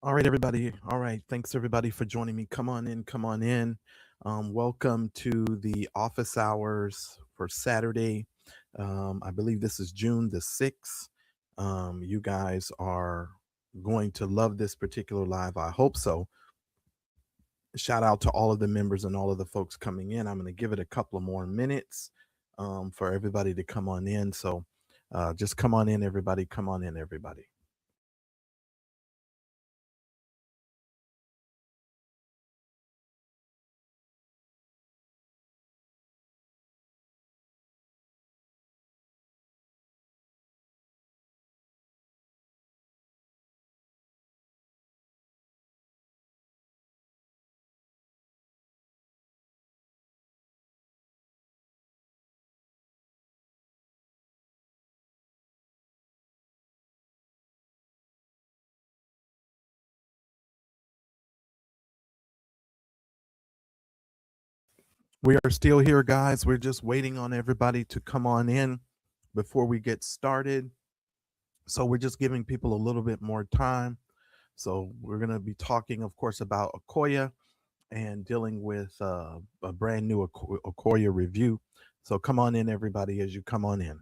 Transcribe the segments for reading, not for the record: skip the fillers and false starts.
All right, everybody. All right. Thanks, everybody, for joining me. Come on in. Come on in. Welcome to the office hours for Saturday. I believe this is June the 6th. You guys are going to love this particular live. I hope so. Shout out to all of the members and all of the folks coming in. I'm going to give it a couple of more minutes for everybody to come on in. So just come on in, everybody. Come on in, everybody. We are still here, guys. We're just waiting on everybody to come on in before we get started. So we're just giving people a little bit more time. So we're going to be talking, of course, about Ocoya and dealing with a brand new Ocoya review. So come on in, everybody, as you come on in.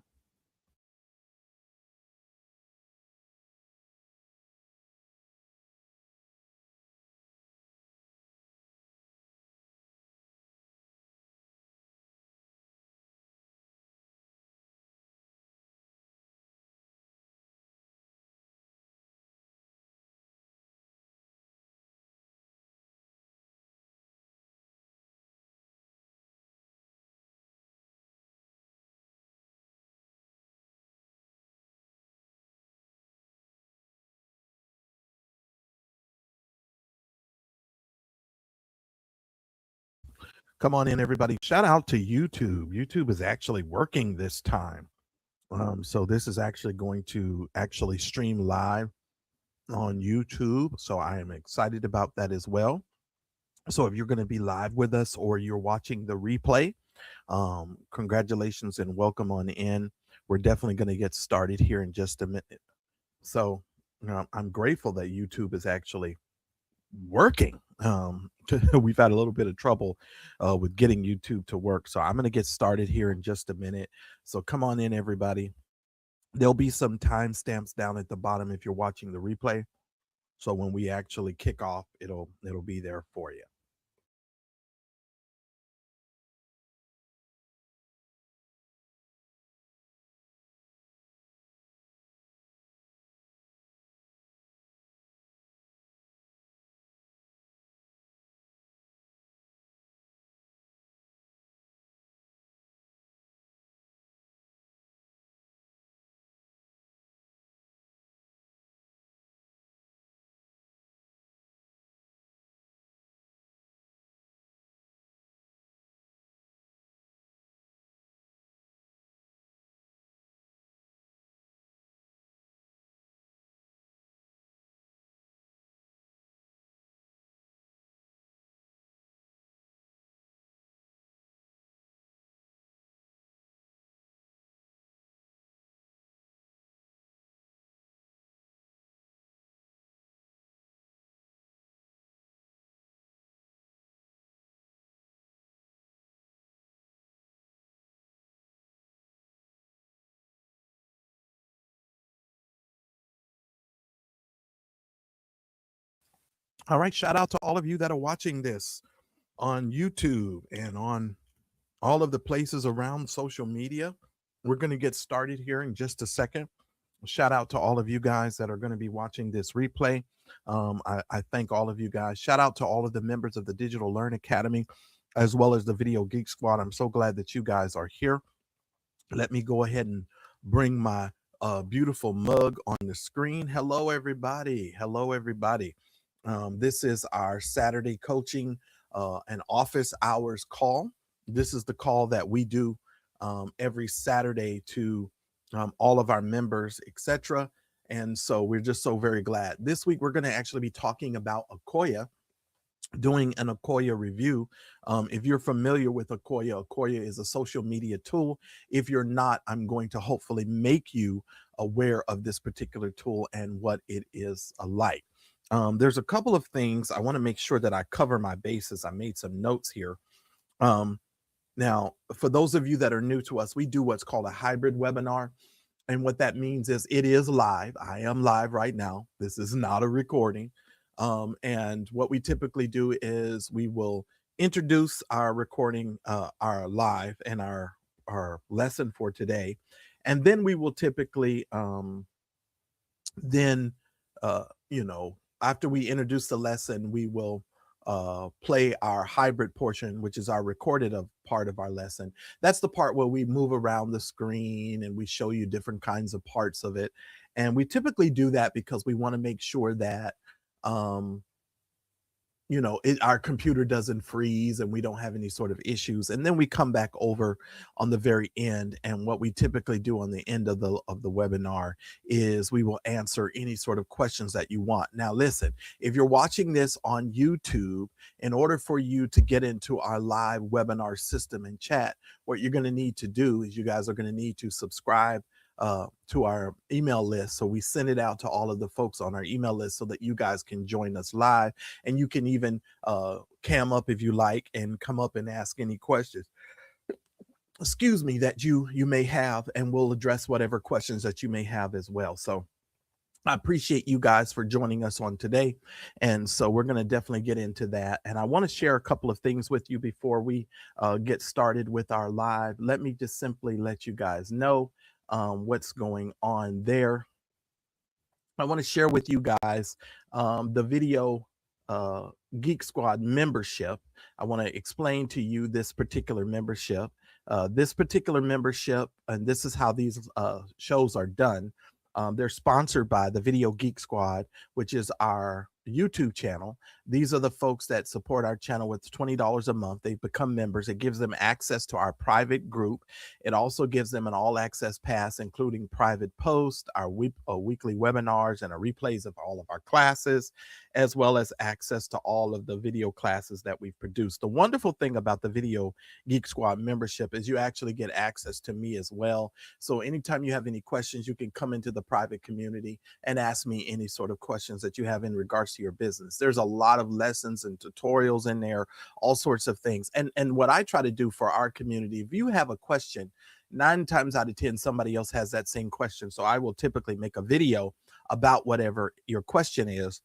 Come on in, everybody. Shout out to YouTube. YouTube is actually working this time. So this is actually going to actually stream live on YouTube. So I am excited about that as well. So if you're going to be live with us or you're watching the replay, congratulations and welcome on in. We're definitely going to get started here in just a minute. So I'm grateful that YouTube is actually working. We've had a little bit of trouble with getting YouTube to work. So I'm going to get started here in just a minute. So come on in, everybody. There'll be some timestamps down at the bottom if you're watching the replay. So when we actually kick off, it'll be there for you. All right, shout out to all of you that are watching this on YouTube and on all of the places around social media. We're going to get started here in just a second. Shout out to all of you guys that are going to be watching this replay. I thank all of you guys. Shout out to all of the members of the Digital Learn Academy, as well as the Video Geek Squad. I'm so glad that you guys are here. Let me go ahead and bring my beautiful mug on the screen. Hello, everybody. Hello, everybody. This is our Saturday coaching and office hours call. This is the call that we do every Saturday to all of our members, etc. And so we're just so very glad. This week, we're going to actually be talking about Ocoya, doing an Ocoya review. If you're familiar with Ocoya, Ocoya is a social media tool. If you're not, I'm going to hopefully make you aware of this particular tool and what it is like. there's a couple of things I want to make sure that I cover my bases. I made some notes here. Um, Now, for those of you that are new to us, we do what's called a hybrid webinar. And what that means is it is live. I am live right now. This is not a recording. And what we typically do is we will introduce our recording, our live and our lesson for today. And then we will typically then after we introduce the lesson, we will play our hybrid portion, which is our recorded of part of our lesson. That's the part where we move around the screen and we show you different kinds of parts of it. And we typically do that because we want to make sure that um, our computer doesn't freeze and we don't have any sort of issues. And then we come back over on the very end. And what we typically do on the end of the webinar is we will answer any sort of questions that you want. Now, listen, if you're watching this on YouTube, in order for you to get into our live webinar system and chat, what you're going to need to do is you guys are going to need to subscribe to our email list. So we send it out to all of the folks on our email list so that you guys can join us live, and you can even cam up if you like and come up and ask any questions, excuse me, that you may have, and we'll address whatever questions that you may have as well. So I appreciate you guys for joining us on today. And so we're going to definitely get into that. And I want to share a couple of things with you before we get started with our live. Let me just simply let you guys know what's going on there. I want to share with you guys the video Geek Squad membership. I want to explain to you this particular membership. And this is how these shows are done. They're sponsored by the Video Geek Squad, which is our YouTube channel. These are the folks that support our channel with $20 a month. They become members. It gives them access to our private group. It also gives them an all-access pass, including private posts, our weekly webinars, and a replays of all of our classes, as well as access to all of the video classes that we've produced. The wonderful thing about the Video Geek Squad membership is you actually get access to me as well. So anytime you have any questions, you can come into the private community and ask me any sort of questions that you have in regards to your business. There's a lot of lessons and tutorials in there, all sorts of things. And what I try to do for our community, if you have a question, 9 times out of 10, somebody else has that same question. So I will typically make a video about whatever your question is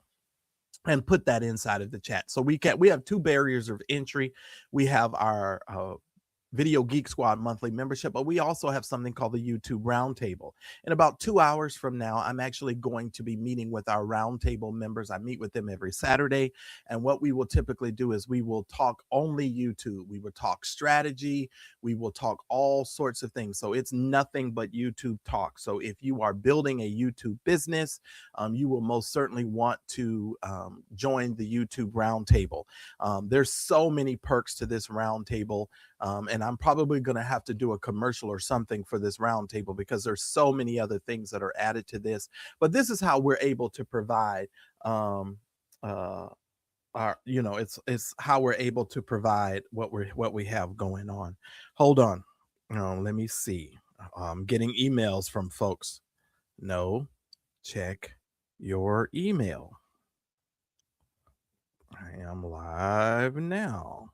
and put that inside of the chat. So we have 2 barriers of entry. We have our Video Geek Squad monthly membership, but we also have something called the YouTube Roundtable. In about 2 hours from now, I'm actually going to be meeting with our Roundtable members. I meet with them every Saturday, and what we will typically do is we will talk only YouTube. We will talk strategy. We will talk all sorts of things. So it's nothing but YouTube talk. So if you are building a YouTube business, you will most certainly want to join the YouTube Roundtable. There's so many perks to this Roundtable. And I'm probably going to have to do a commercial or something for this roundtable because there's so many other things that are added to this. But this is how we're able to provide it's how we're able to provide what we have going on. Hold on. Let me see. I'm getting emails from folks. No, check your email. I am live now.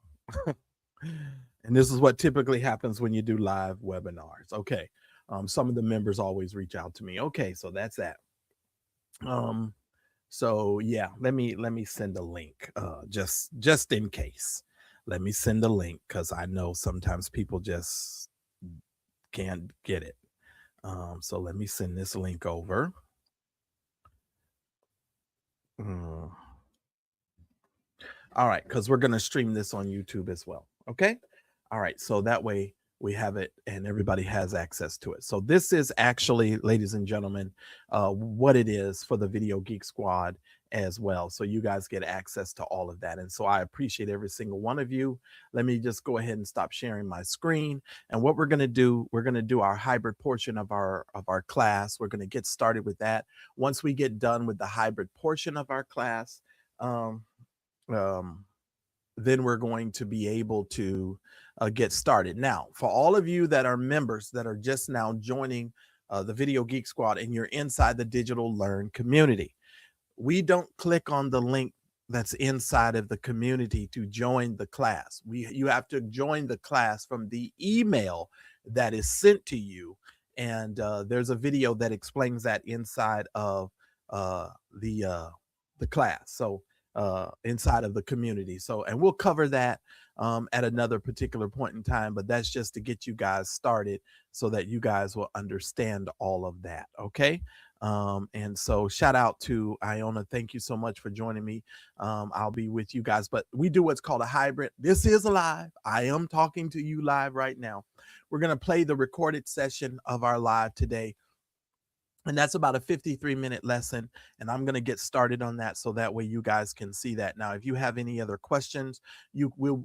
And this is what typically happens when you do live webinars. Okay. Some of the members always reach out to me. Okay, so that's that. So yeah, let me send a link just in case. Let me send a link because I know sometimes people just can't get it. So let me send this link over. All right, because we're going to stream this on YouTube as well. Okay. All right. So that way we have it and everybody has access to it. So this is actually, ladies and gentlemen, what it is for the Video Geek Squad as well. So you guys get access to all of that. And so I appreciate every single one of you. Let me just go ahead and stop sharing my screen. And what we're going to do our hybrid portion of our class. We're going to get started with that. Once we get done with the hybrid portion of our class, then we're going to be able to get started. Now, for all of you that are members that are just now joining the Video Geek Squad and you're inside the Digital Learn community, we don't click on the link that's inside of the community to join the class. You have to join the class from the email that is sent to you, and there's a video that explains that inside of uh, the uh, the class. So inside of the community. So, and we'll cover that at another particular point in time, but that's just to get you guys started so that you guys will understand all of that. Okay. And so shout out to Iona. Thank you so much for joining me. I'll be with you guys, but we do what's called a hybrid. This is live. I am talking to you live right now. We're going to play the recorded session of our live today. And that's about a 53-minute lesson. And I'm going to get started on that so that way you guys can see that. Now, if you have any other questions,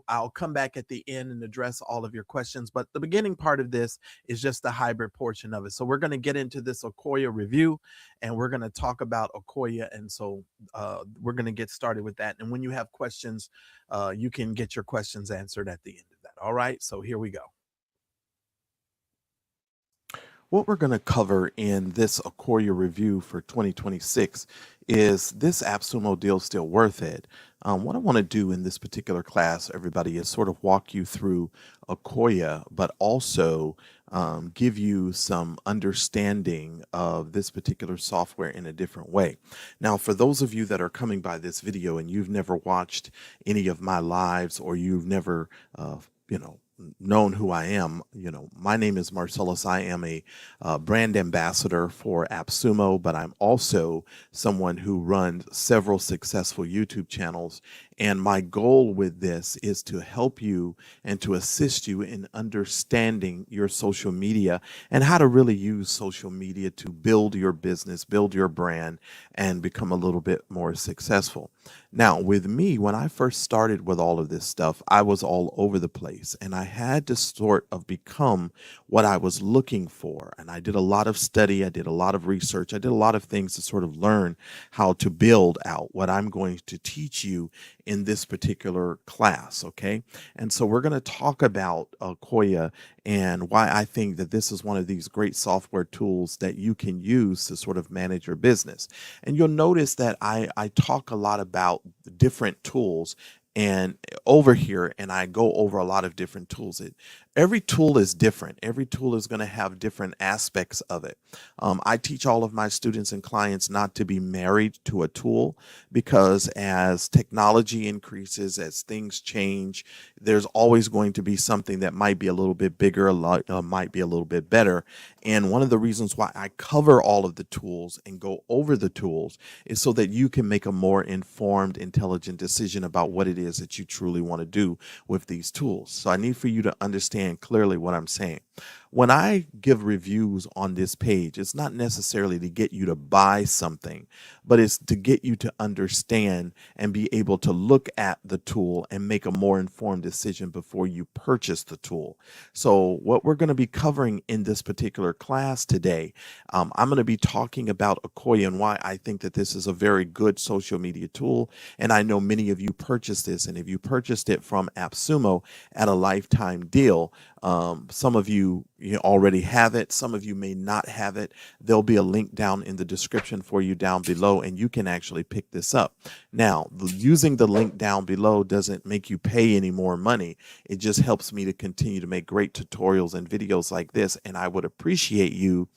I'll come back at the end and address all of your questions. But the beginning part of this is just the hybrid portion of it. So we're going to get into this Ocoya review, and we're going to talk about Ocoya. And so we're going to get started with that. And when you have questions, you can get your questions answered at the end of that. All right. So here we go. What we're going to cover in this Ocoya review for 2026 is this AppSumo deal still worth it? What I want to do in this particular class, everybody, is sort of walk you through Ocoya, but also give you some understanding of this particular software in a different way. Now, for those of you that are coming by this video and you've never watched any of my lives, or you've never, known who I am, my name is Marcellus. I am a brand ambassador for AppSumo, but I'm also someone who runs several successful YouTube channels. And my goal with this is to help you and to assist you in understanding your social media and how to really use social media to build your business, build your brand, and become a little bit more successful. Now, with me, when I first started with all of this stuff, I was all over the place, and I had to sort of become what I was looking for. And I did a lot of study, I did a lot of research, I did a lot of things to sort of learn how to build out what I'm going to teach you in this particular class. Okay. And so we're going to talk about Ocoya and why I think that this is one of these great software tools that you can use to sort of manage your business. And you'll notice that I talk a lot about different tools and over here, and I go over a lot of different tools. Every tool is different. Every tool is going to have different aspects of it. I teach all of my students and clients not to be married to a tool, because as technology increases, as things change, there's always going to be something that might be a little bit bigger, might be a little bit better. And one of the reasons why I cover all of the tools and go over the tools is so that you can make a more informed, intelligent decision about what it is that you truly want to do with these tools. So I need for you to understand clearly what I'm saying. When I give reviews on this page, it's not necessarily to get you to buy something, but it's to get you to understand and be able to look at the tool and make a more informed decision before you purchase the tool. So what we're going to be covering in this particular class today, I'm going to be talking about Ocoya and why I think that this is a very good social media tool. And I know many of you purchased this, and if you purchased it from AppSumo at a lifetime deal, some of you already have it. Some of you may not have it. There'll be a link down in the description for you down below, and you can actually pick this up. Now, using the link down below doesn't make you pay any more money. It just helps me to continue to make great tutorials and videos like this, and I would appreciate you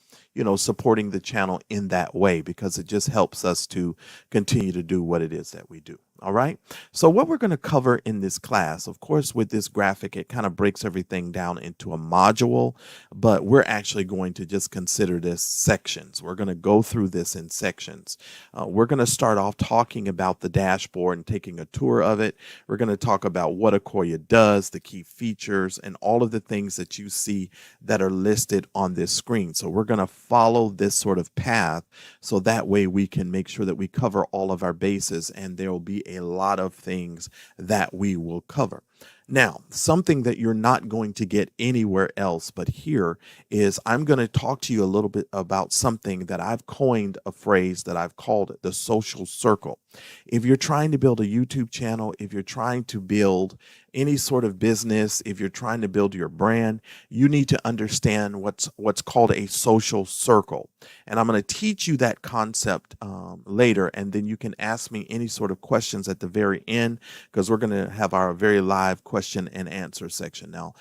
supporting the channel in that way, because it just helps us to continue to do what it is that we do. All right. So what we're going to cover in this class, of course, with this graphic, it kind of breaks everything down into a module, but we're actually going to just consider this sections. We're going to go through this in sections. We're going to start off talking about the dashboard and taking a tour of it. We're going to talk about what Ocoya does, the key features, and all of the things that you see that are listed on this screen. So we're going to follow this sort of path, so that way we can make sure that we cover all of our bases, and there will be a lot of things that we will cover. Now, something that you're not going to get anywhere else but here is I'm going to talk to you a little bit about something that I've coined a phrase that I've called it the social circle. If you're trying to build a YouTube channel, if you're trying to build any sort of business, if you're trying to build your brand, you need to understand what's called a social circle. And I'm going to teach you that concept later, and then you can ask me any sort of questions at the very end, because we're going to have our very live question and answer section. Now,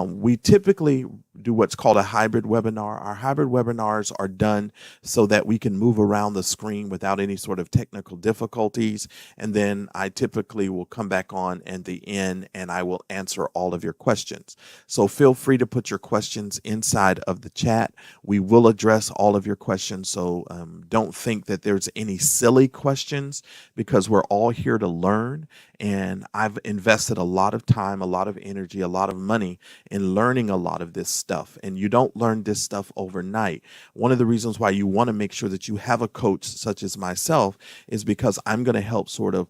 we typically do what's called a hybrid webinar. Our hybrid webinars are done so that we can move around the screen without any sort of technical difficulties. And then I typically will come back on at the end and I will answer all of your questions. So feel free to put your questions inside of the chat. We will address all of your questions. So don't think that there's any silly questions, because we're all here to learn. And I've invested a lot of time, a lot of energy, a lot of money in learning a lot of this stuff. And you don't learn this stuff overnight. One of the reasons why you want to make sure that you have a coach such as myself is because I'm going to help sort of,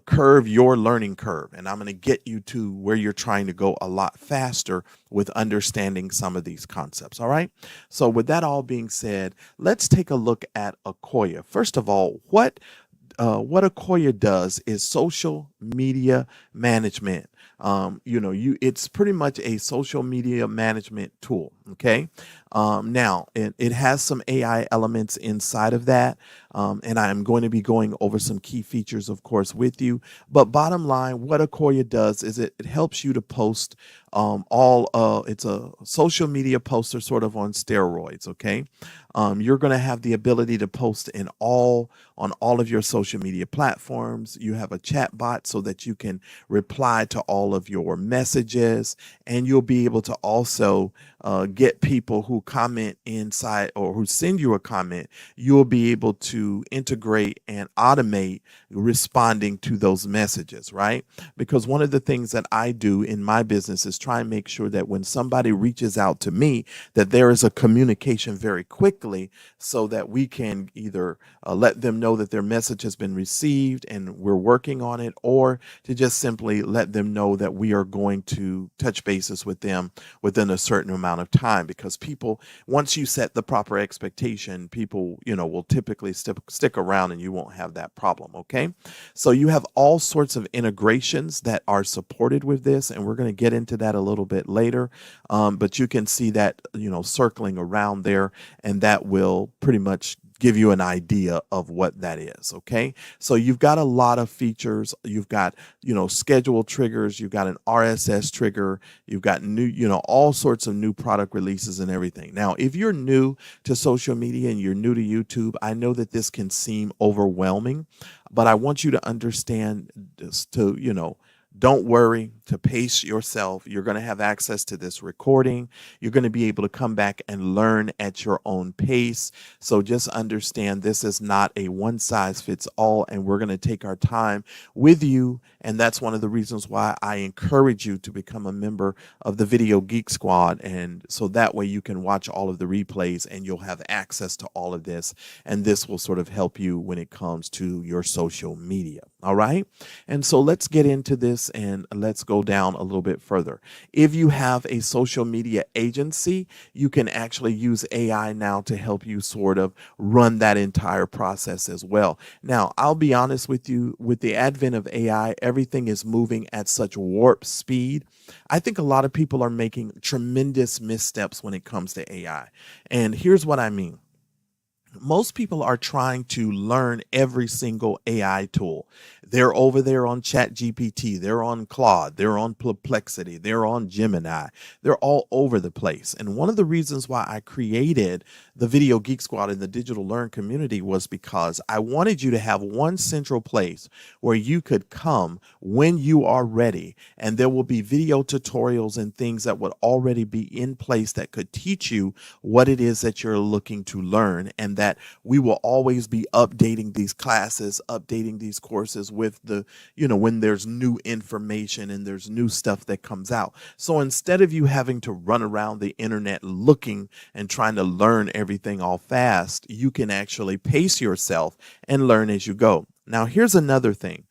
curve your learning curve. And I'm going to get you to where you're trying to go a lot faster with understanding some of these concepts. All right. So with that all being said, let's take a look at Ocoya. First of all, what Ocoya does is social media management. It's pretty much a social media management tool. Okay. Now it has some AI elements inside of that. And I'm going to be going over some key features, of course, with you. But bottom line, what Ocoya does is it helps you to post it's a social media poster sort of on steroids. Okay. You're going to have the ability to post on all of your social media platforms. You have a chat bot so that you can reply to all of your messages, and you'll be able to also get people who comment inside or who send you a comment. You'll be able to integrate and automate responding to those messages, right? Because one of the things that I do in my business is try and make sure that when somebody reaches out to me, that there is a communication very quickly, so that we can either let them know that their message has been received and we're working on it, or to just simply let them know that we are going to touch bases with them within a certain amount of time. Because people, once you set the proper expectation, people, will typically stick around and you won't have that problem. Okay. So you have all sorts of integrations that are supported with this, and we're going to get into that a little bit later. But you can see that, circling around there, and that will pretty much give you an idea of what that is. Okay. So you've got a lot of features. You've got, schedule triggers. You've got an RSS trigger. You've got new, all sorts of new product releases and everything. Now, if you're new to social media and you're new to YouTube, I know that this can seem overwhelming, but I want you to understand this don't worry, to pace yourself. You're going to have access to this recording. You're going to be able to come back and learn at your own pace. So just understand this is not a one size fits all, and we're going to take our time with you. And that's one of the reasons why I encourage you to become a member of the Video Geek Squad. And so that way you can watch all of the replays and you'll have access to all of this. And this will sort of help you when it comes to your social media. All right. And so let's get into this and let's go down a little bit further. If you have a social media agency, you can actually use AI now to help you sort of run that entire process as well. Now, I'll be honest with you, with the advent of AI, everything is moving at such warp speed. I think a lot of people are making tremendous missteps when it comes to AI. And here's what I mean. Most people are trying to learn every single AI tool. They're over there on ChatGPT, they're on Claude, they're on Perplexity, they're on Gemini. They're all over the place. And one of the reasons why I created the Video Geek Squad in the Digital Learn community was because I wanted you to have one central place where you could come when you are ready, and there will be video tutorials and things that would already be in place that could teach you what it is that you're looking to learn, and that we will always be updating these classes, updating these courses with the, when there's new information and there's new stuff that comes out. So instead of you having to run around the internet looking and trying to learn everything all fast, you can actually pace yourself and learn as you go. Now, here's another thing.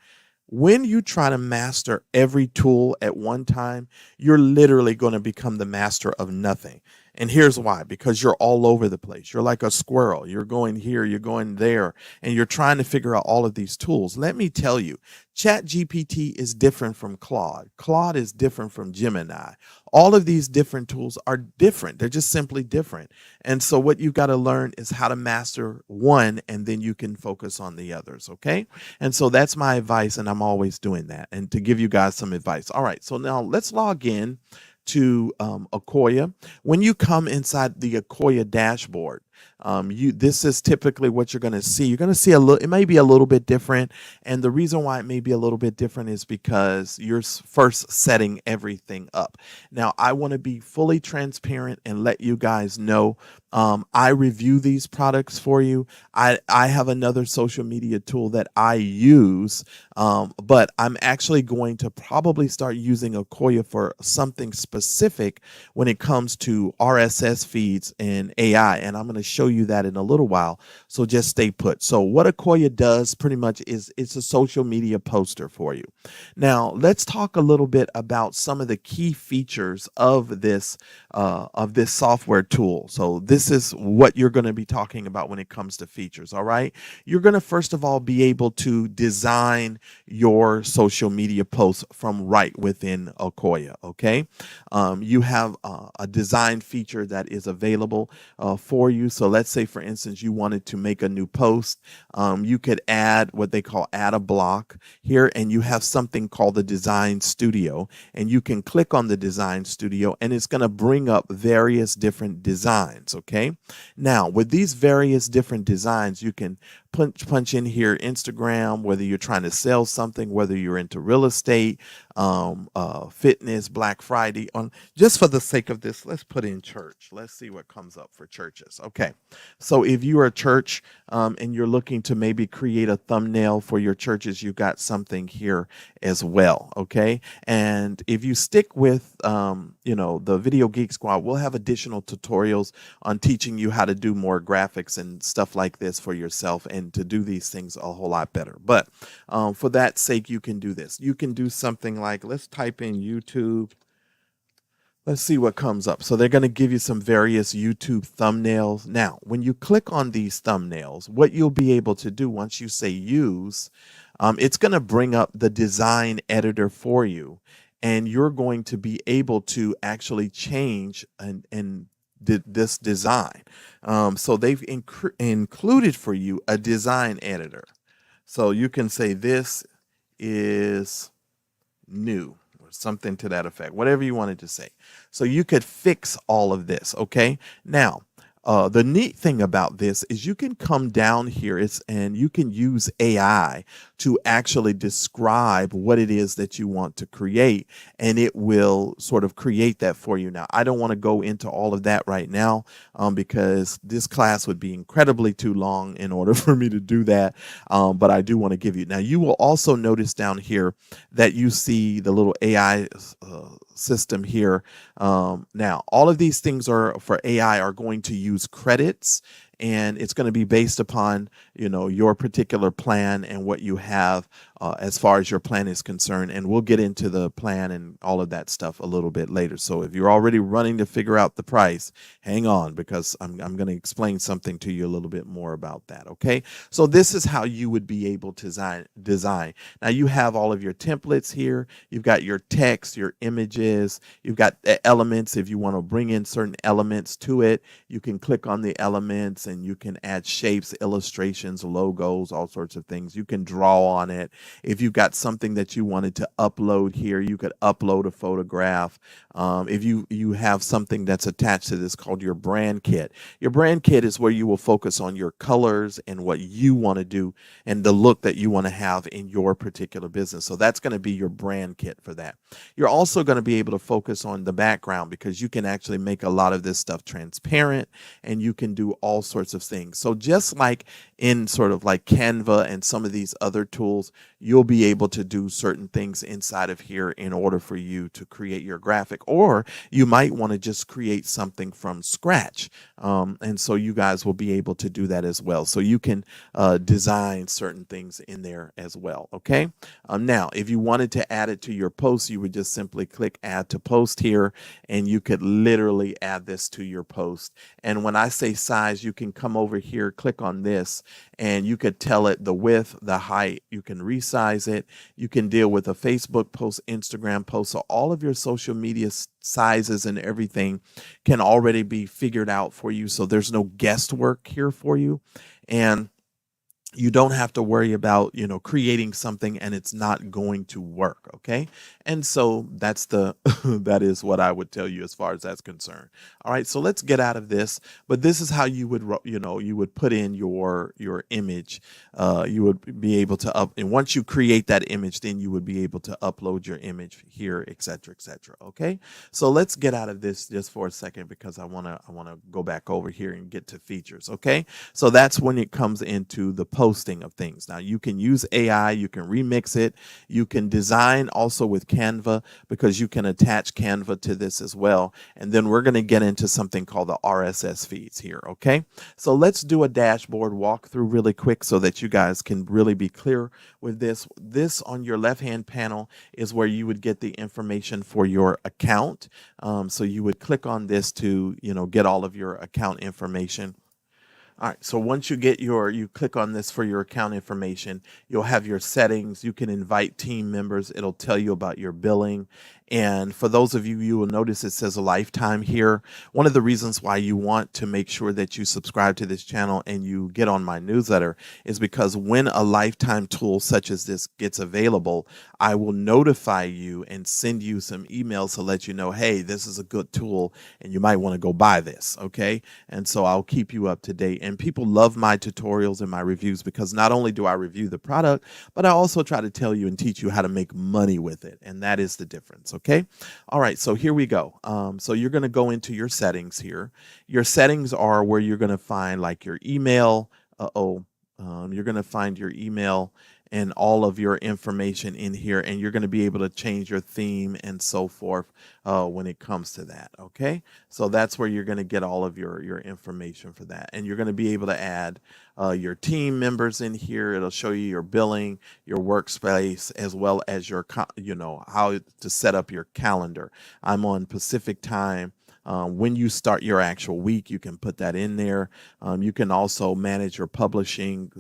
When you try to master every tool at one time, you're literally going to become the master of nothing. And here's why: because you're all over the place. You're like a squirrel. You're going here, you're going there, and you're trying to figure out all of these tools. Let me tell you, ChatGPT is different from Claude. Claude is different from Gemini. All of these different tools are different. They're just simply different. And so, what you got to learn is how to master one, and then you can focus on the others. Okay. And so that's my advice, and I'm always doing that. And to give you guys some advice. All right, so now let's log in to Ocoya. When you come inside the Ocoya dashboard, this is typically what you're going to see. You're going to see a little. It may be a little bit different, and the reason why it may be a little bit different is because you're first setting everything up. Now, I want to be fully transparent and let you guys know. I review these products for you. I have another social media tool that I use, but I'm actually going to probably start using Ocoya for something specific when it comes to RSS feeds and AI, and I'm going to show you that in a little while. So just stay put. So what Ocoya does pretty much is it's a social media poster for you. Now let's talk a little bit about some of the key features of this software tool. So this is what you're going to be talking about when it comes to features. All right, you're going to first of all be able to design your social media posts from right within Ocoya. Okay, you have a design feature that is available for you. So let's say, for instance, you wanted to make a new post. You could add what they call add a block here, and you have something called the Design Studio, and you can click on the Design Studio, and it's going to bring up various different designs. Okay, now with these various different designs, you can punch in here Instagram, whether you're trying to sell something, whether you're into real estate, fitness, Black Friday. On just for the sake of this, let's put in church. Let's see what comes up for churches. Okay, so if you are a church and you're looking to maybe create a thumbnail for your churches, you got something here as well. Okay, and if you stick with the Video Geek Squad, we'll have additional tutorials on teaching you how to do more graphics and stuff like this for yourself, and to do these things a whole lot better. But for that sake, you can do this. You can do something like, let's type in YouTube. Let's see what comes up. So they're going to give you some various YouTube thumbnails. Now, when you click on these thumbnails, what you'll be able to do once you say use, it's going to bring up the design editor for you, and you're going to be able to actually change this design. So they've included for you a design editor. So you can say this is new or something to that effect, whatever you wanted to say. So you could fix all of this. Okay. Now, the neat thing about this is you can come down here and you can use AI to actually describe what it is that you want to create, and it will sort of create that for you. Now, I don't want to go into all of that right now because this class would be incredibly too long in order for me to do that, but I do want to give you. Now, you will also notice down here that you see the little AI system here. Now, all of these things are for AI are going to use credits, and it's going to be based upon your particular plan and what you have as far as your plan is concerned. And we'll get into the plan and all of that stuff a little bit later. So if you're already running to figure out the price, hang on, because I'm going to explain something to you a little bit more about that. Okay, so this is how you would be able to design. Now you have all of your templates here. You've got your text, your images, you've got elements. If you want to bring in certain elements to it, you can click on the elements and you can add shapes, illustrations, logos, all sorts of things. You can draw on it. If you've got something that you wanted to upload here, you could upload a photograph. If you have something that's attached to this called your brand kit. Your brand kit is where you will focus on your colors and what you want to do and the look that you want to have in your particular business. So that's going to be your brand kit for that. You're also going to be able to focus on the background, because you can actually make a lot of this stuff transparent, and you can do all sorts sorts of things. So just like in sort of like Canva and some of these other tools, you'll be able to do certain things inside of here in order for you to create your graphic, or you might want to just create something from scratch. And so you guys will be able to do that as well. So you can design certain things in there as well. Okay. Now, if you wanted to add it to your post, you would just simply click add to post here, and you could literally add this to your post. And when I say size, you can come over here, click on this, and you could tell it the width, the height. You can resize it. You can deal with a Facebook post, Instagram post. So all of your social media sizes and everything can already be figured out for you. So there's no guesswork here for you. And you don't have to worry about, creating something and it's not going to work. Okay. And so that's that is what I would tell you as far as that's concerned. All right. So let's get out of this, but this is how you would, you would put in your image. You would be able to and once you create that image, then you would be able to upload your image here, et cetera, et cetera. Okay. So let's get out of this just for a second, because I want to go back over here and get to features. Okay. So that's when it comes into the posting of things. Now you can use AI, you can remix it, you can design also with Canva, because you can attach Canva to this as well. And then we're going to get into something called the RSS feeds here. Okay. So let's do a dashboard walkthrough really quick so that you guys can really be clear with this. This on your left hand panel is where you would get the information for your account. So you would click on this to, get all of your account information. All right, so once you click on this for your account information, you'll have your settings. You can invite team members. It'll tell you about your billing. And for those of you, you will notice it says a lifetime here. One of the reasons why you want to make sure that you subscribe to this channel and you get on my newsletter is because when a lifetime tool such as this gets available, I will notify you and send you some emails to let you know, hey, this is a good tool and you might want to go buy this. Okay. And so I'll keep you up to date. And people love my tutorials and my reviews, because not only do I review the product, but I also try to tell you and teach you how to make money with it. And that is the difference. Okay. All right. So here we go. So you're going to go into your settings here. Your settings are where you're going to find like your email. You're going to find your email and all of your information in here, and you're going to be able to change your theme and so forth when it comes to that. Okay, so that's where you're going to get all of your information for that, and you're going to be able to add your team members in here. It'll show you your billing, your workspace, as well as your how to set up your calendar. I'm on Pacific time. When you start your actual week, you can put that in there. You can also manage your publishing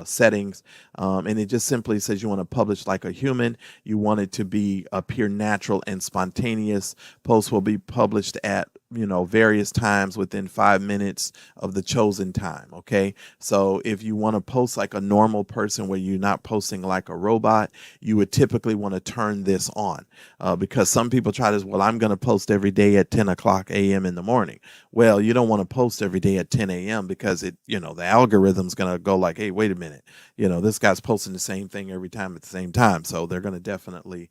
settings, and it just simply says you want to publish like a human. You want it to be appear natural and spontaneous. Posts will be published at various times within 5 minutes of the chosen time. Okay, so if you want to post like a normal person where you're not posting like a robot, you would typically want to turn this on, because some people try this. Well, I'm going to post every day at 10 o'clock a.m. in the morning. Well, you don't want to post every day at 10 a.m. because the algorithm's going to go like, hey, wait a minute, this guy's posting the same thing every time at the same time. So they're going to definitely,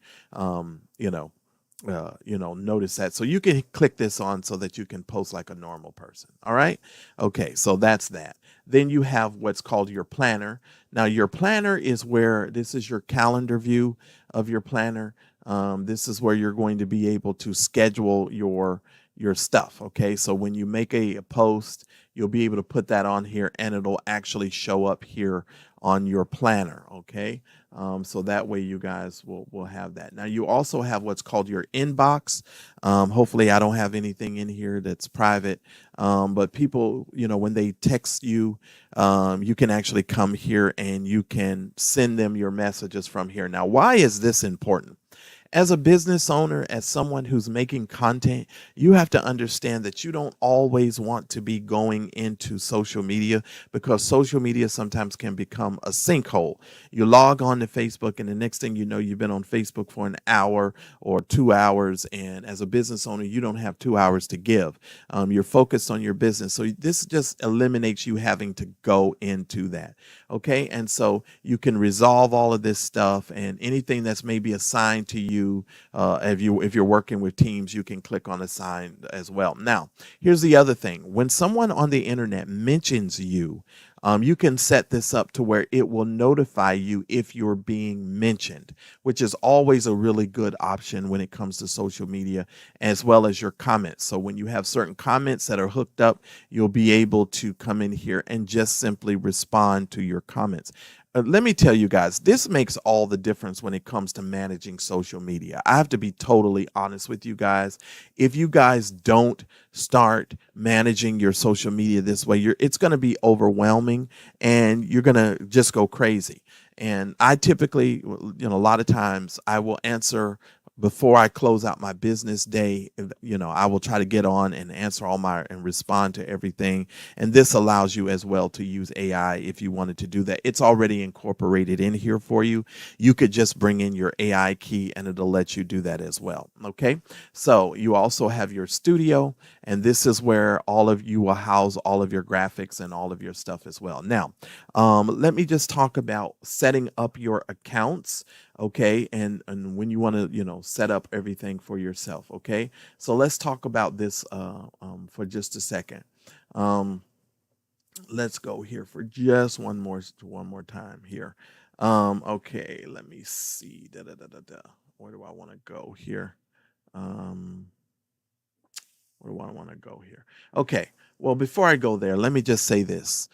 notice that. So you can click this on so that you can post like a normal person. All right. Okay. So that's that. Then you have what's called your planner. Now your planner is where this is your calendar view of your planner. This is where you're going to be able to schedule your stuff. Okay. So when you make a post, you'll be able to put that on here and it'll actually show up here on your planner. Okay. So that way you guys will have that. Now you also have what's called your inbox. Hopefully I don't have anything in here that's private. But people, when they text you, you can actually come here and you can send them your messages from here. Now, why is this important? As a business owner, as someone who's making content, you have to understand that you don't always want to be going into social media, because social media sometimes can become a sinkhole. You log on to Facebook and the next thing you know, you've been on Facebook for an hour or 2 hours. And as a business owner, you don't have 2 hours to give. You're focused on your business. So this just eliminates you having to go into that. Okay. And so you can resolve all of this stuff, and anything that's maybe assigned to you, you, if you're working with teams, you can click on assign as well. Now, here's the other thing. When someone on the internet mentions you, you can set this up to where it will notify you if you're being mentioned, which is always a really good option when it comes to social media, as well as your comments. So when you have certain comments that are hooked up, you'll be able to come in here and just simply respond to your comments. Let me tell you guys, this makes all the difference when it comes to managing social media. I have to be totally honest with you guys. If you guys don't start managing your social media this way, it's going to be overwhelming and you're going to just go crazy. And I typically, a lot of times I will answer before I close out my business day. I will try to get on and answer and respond to everything. And this allows you as well to use AI if you wanted to do that. It's already incorporated in here for you. You could just bring in your AI key and it'll let you do that as well. Okay. So you also have your studio, and this is where you will house all of your graphics and all of your stuff as well. Now, let me just talk about setting up your accounts. Okay, and when you want to set up everything for yourself. Okay, so let's talk about this for just a second. Let's go here for just one more time here. Okay, let me see. Where do I want to go here? Where do I want to go here? Okay, well, before I go there, let me just say this.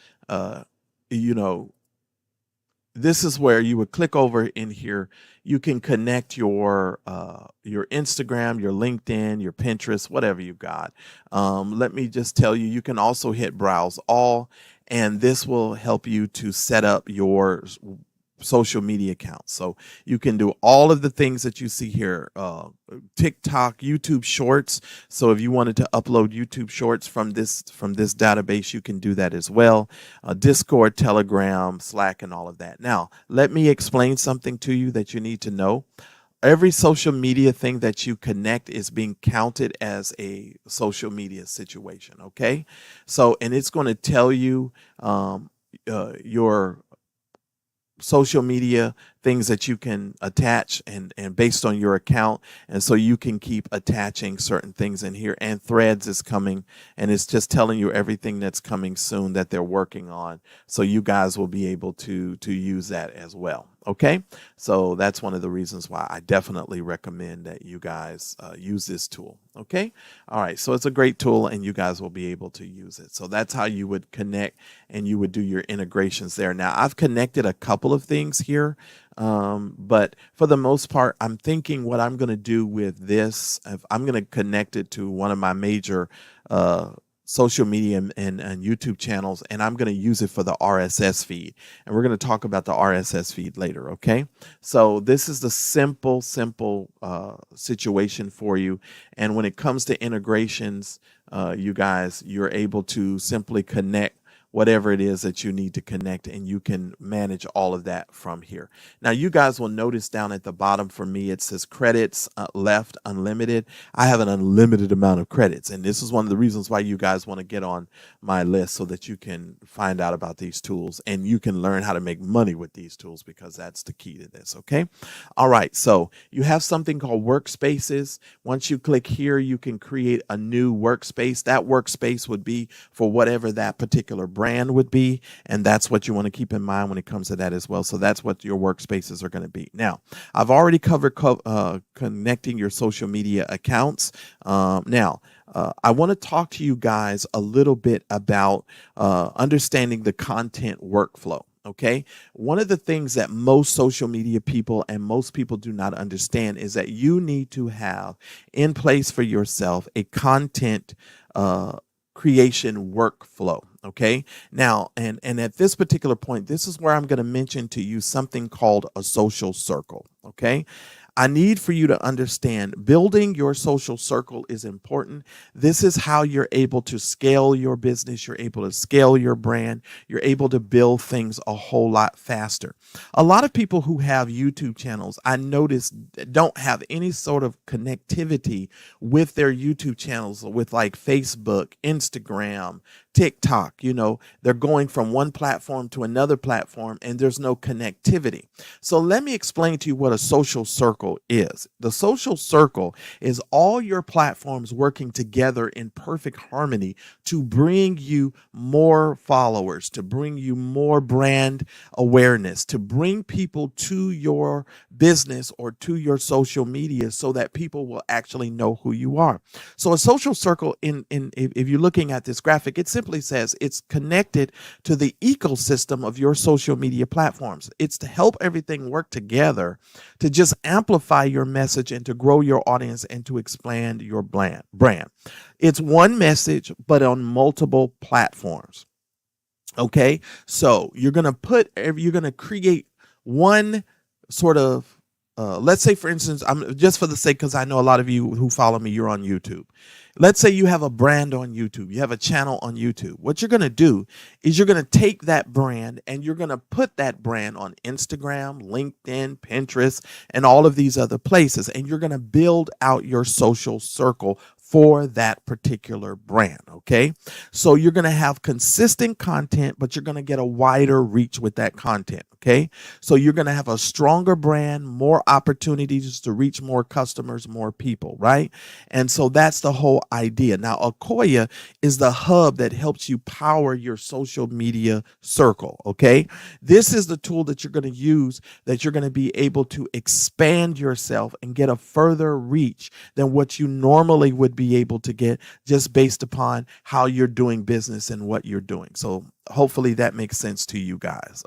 This is where you would click over in here. You can connect your Instagram, your LinkedIn, your Pinterest, whatever you got. Let me just tell you, you can also hit browse all, and this will help you to set up your social media accounts. So you can do all of the things that you see here, TikTok, YouTube Shorts. So if you wanted to upload YouTube Shorts from this database, you can do that as well. Discord, Telegram, Slack, and all of that. Now, let me explain something to you that you need to know. Every social media thing that you connect is being counted as a social media situation. Okay, so and it's going to tell you your social media things that you can attach and based on your account, and so you can keep attaching certain things in here. And Threads is coming, and it's just telling you everything that's coming soon that they're working on, so you guys will be able to use that as well. Okay, so that's one of the reasons why I definitely recommend that you guys use this tool. Okay, all right, so it's a great tool and you guys will be able to use it. So that's how you would connect and you would do your integrations there. Now, I've connected a couple of things here, but for the most part, I'm thinking what I'm going to do with this, I'm going to connect it to one of my major social media and YouTube channels, and I'm going to use it for the RSS feed. And we're going to talk about the RSS feed later, okay? So this is the simple situation for you. And when it comes to integrations, you guys, you're able to simply connect whatever it is that you need to connect, and you can manage all of that from here. Now, you guys will notice down at the bottom for me, it says credits left unlimited. I have an unlimited amount of credits, and this is one of the reasons why you guys want to get on my list so that you can find out about these tools and you can learn how to make money with these tools, because that's the key to this. Okay. All right. So you have something called workspaces. Once you click here, you can create a new workspace. That workspace would be for whatever that particular brand would be, and that's what you want to keep in mind when it comes to that as well. So that's what your workspaces are going to be. Now, I've already covered connecting your social media accounts. Now, I want to talk to you guys a little bit about understanding the content workflow. Okay. One of the things that most social media people and most people do not understand is that you need to have in place for yourself a content creation workflow. Okay. Now, and at this particular point, this is where I'm going to mention to you something called a social circle. Okay. I need for you to understand building your social circle is important. This is how you're able to scale your business. You're able to scale your brand. You're able to build things a whole lot faster. A lot of people who have YouTube channels, I notice, don't have any sort of connectivity with their YouTube channels with like Facebook, Instagram, TikTok, they're going from one platform to another platform and there's no connectivity. So let me explain to you what a social circle is. The social circle is all your platforms working together in perfect harmony to bring you more followers, to bring you more brand awareness, to bring people to your business or to your social media so that people will actually know who you are. So a social circle, if you're looking at this graphic, it simply says it's connected to the ecosystem of your social media platforms. It's to help everything work together to just amplify your message and to grow your audience and to expand your brand. It's one message, but on multiple platforms. Okay, so you're gonna create one sort of let's say, for instance, I'm just for the sake, because I know a lot of you who follow me, you're on YouTube. Let's say you have a brand on YouTube, you have a channel on YouTube. What you're gonna do is you're gonna take that brand and you're gonna put that brand on Instagram, LinkedIn, Pinterest, and all of these other places, and you're gonna build out your social circle for that particular brand. Okay, so you're going to have consistent content, but you're going to get a wider reach with that content. Okay, so you're going to have a stronger brand, more opportunities to reach more customers, more people, right? And so that's the whole idea. Now, Ocoya is the hub that helps you power your social media circle. Okay, this is the tool that you're going to use, that you're going to be able to expand yourself and get a further reach than what you normally would be able to get just based upon how you're doing business and what you're doing. So hopefully that makes sense to you guys,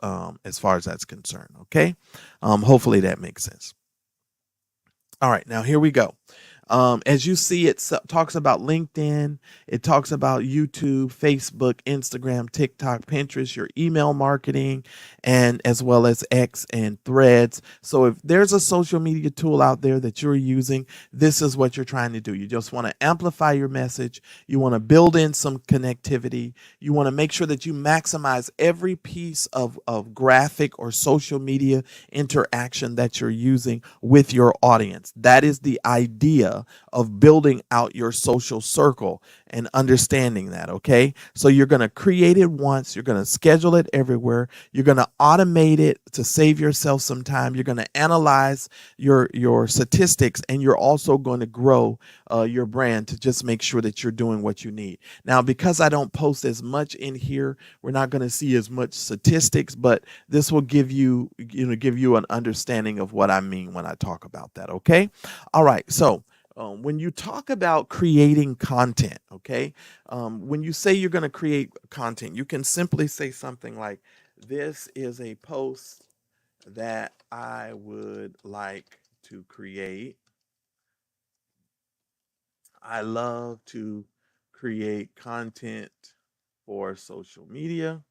as far as that's concerned. Okay, hopefully that makes sense. All right, now here we go. As you see, it talks about LinkedIn, it talks about YouTube, Facebook, Instagram, TikTok, Pinterest, your email marketing, and as well as X and Threads. So if there's a social media tool out there that you're using, this is what you're trying to do. You just want to amplify your message. You want to build in some connectivity. You want to make sure that you maximize every piece of graphic or social media interaction that you're using with your audience. That is the idea of building out your social circle and understanding that. Okay, so you're going to create it once, you're going to schedule it everywhere, you're going to automate it to save yourself some time, you're going to analyze your statistics, and you're also going to grow your brand to just make sure that you're doing what you need. Now, because I don't post as much in here, we're not going to see as much statistics, but this will give you an understanding of what I mean when I talk about that. Okay, all right, so when you talk about creating content, okay, when you say you're going to create content, you can simply say something like, this is a post that I would like to create. I love to create content for social media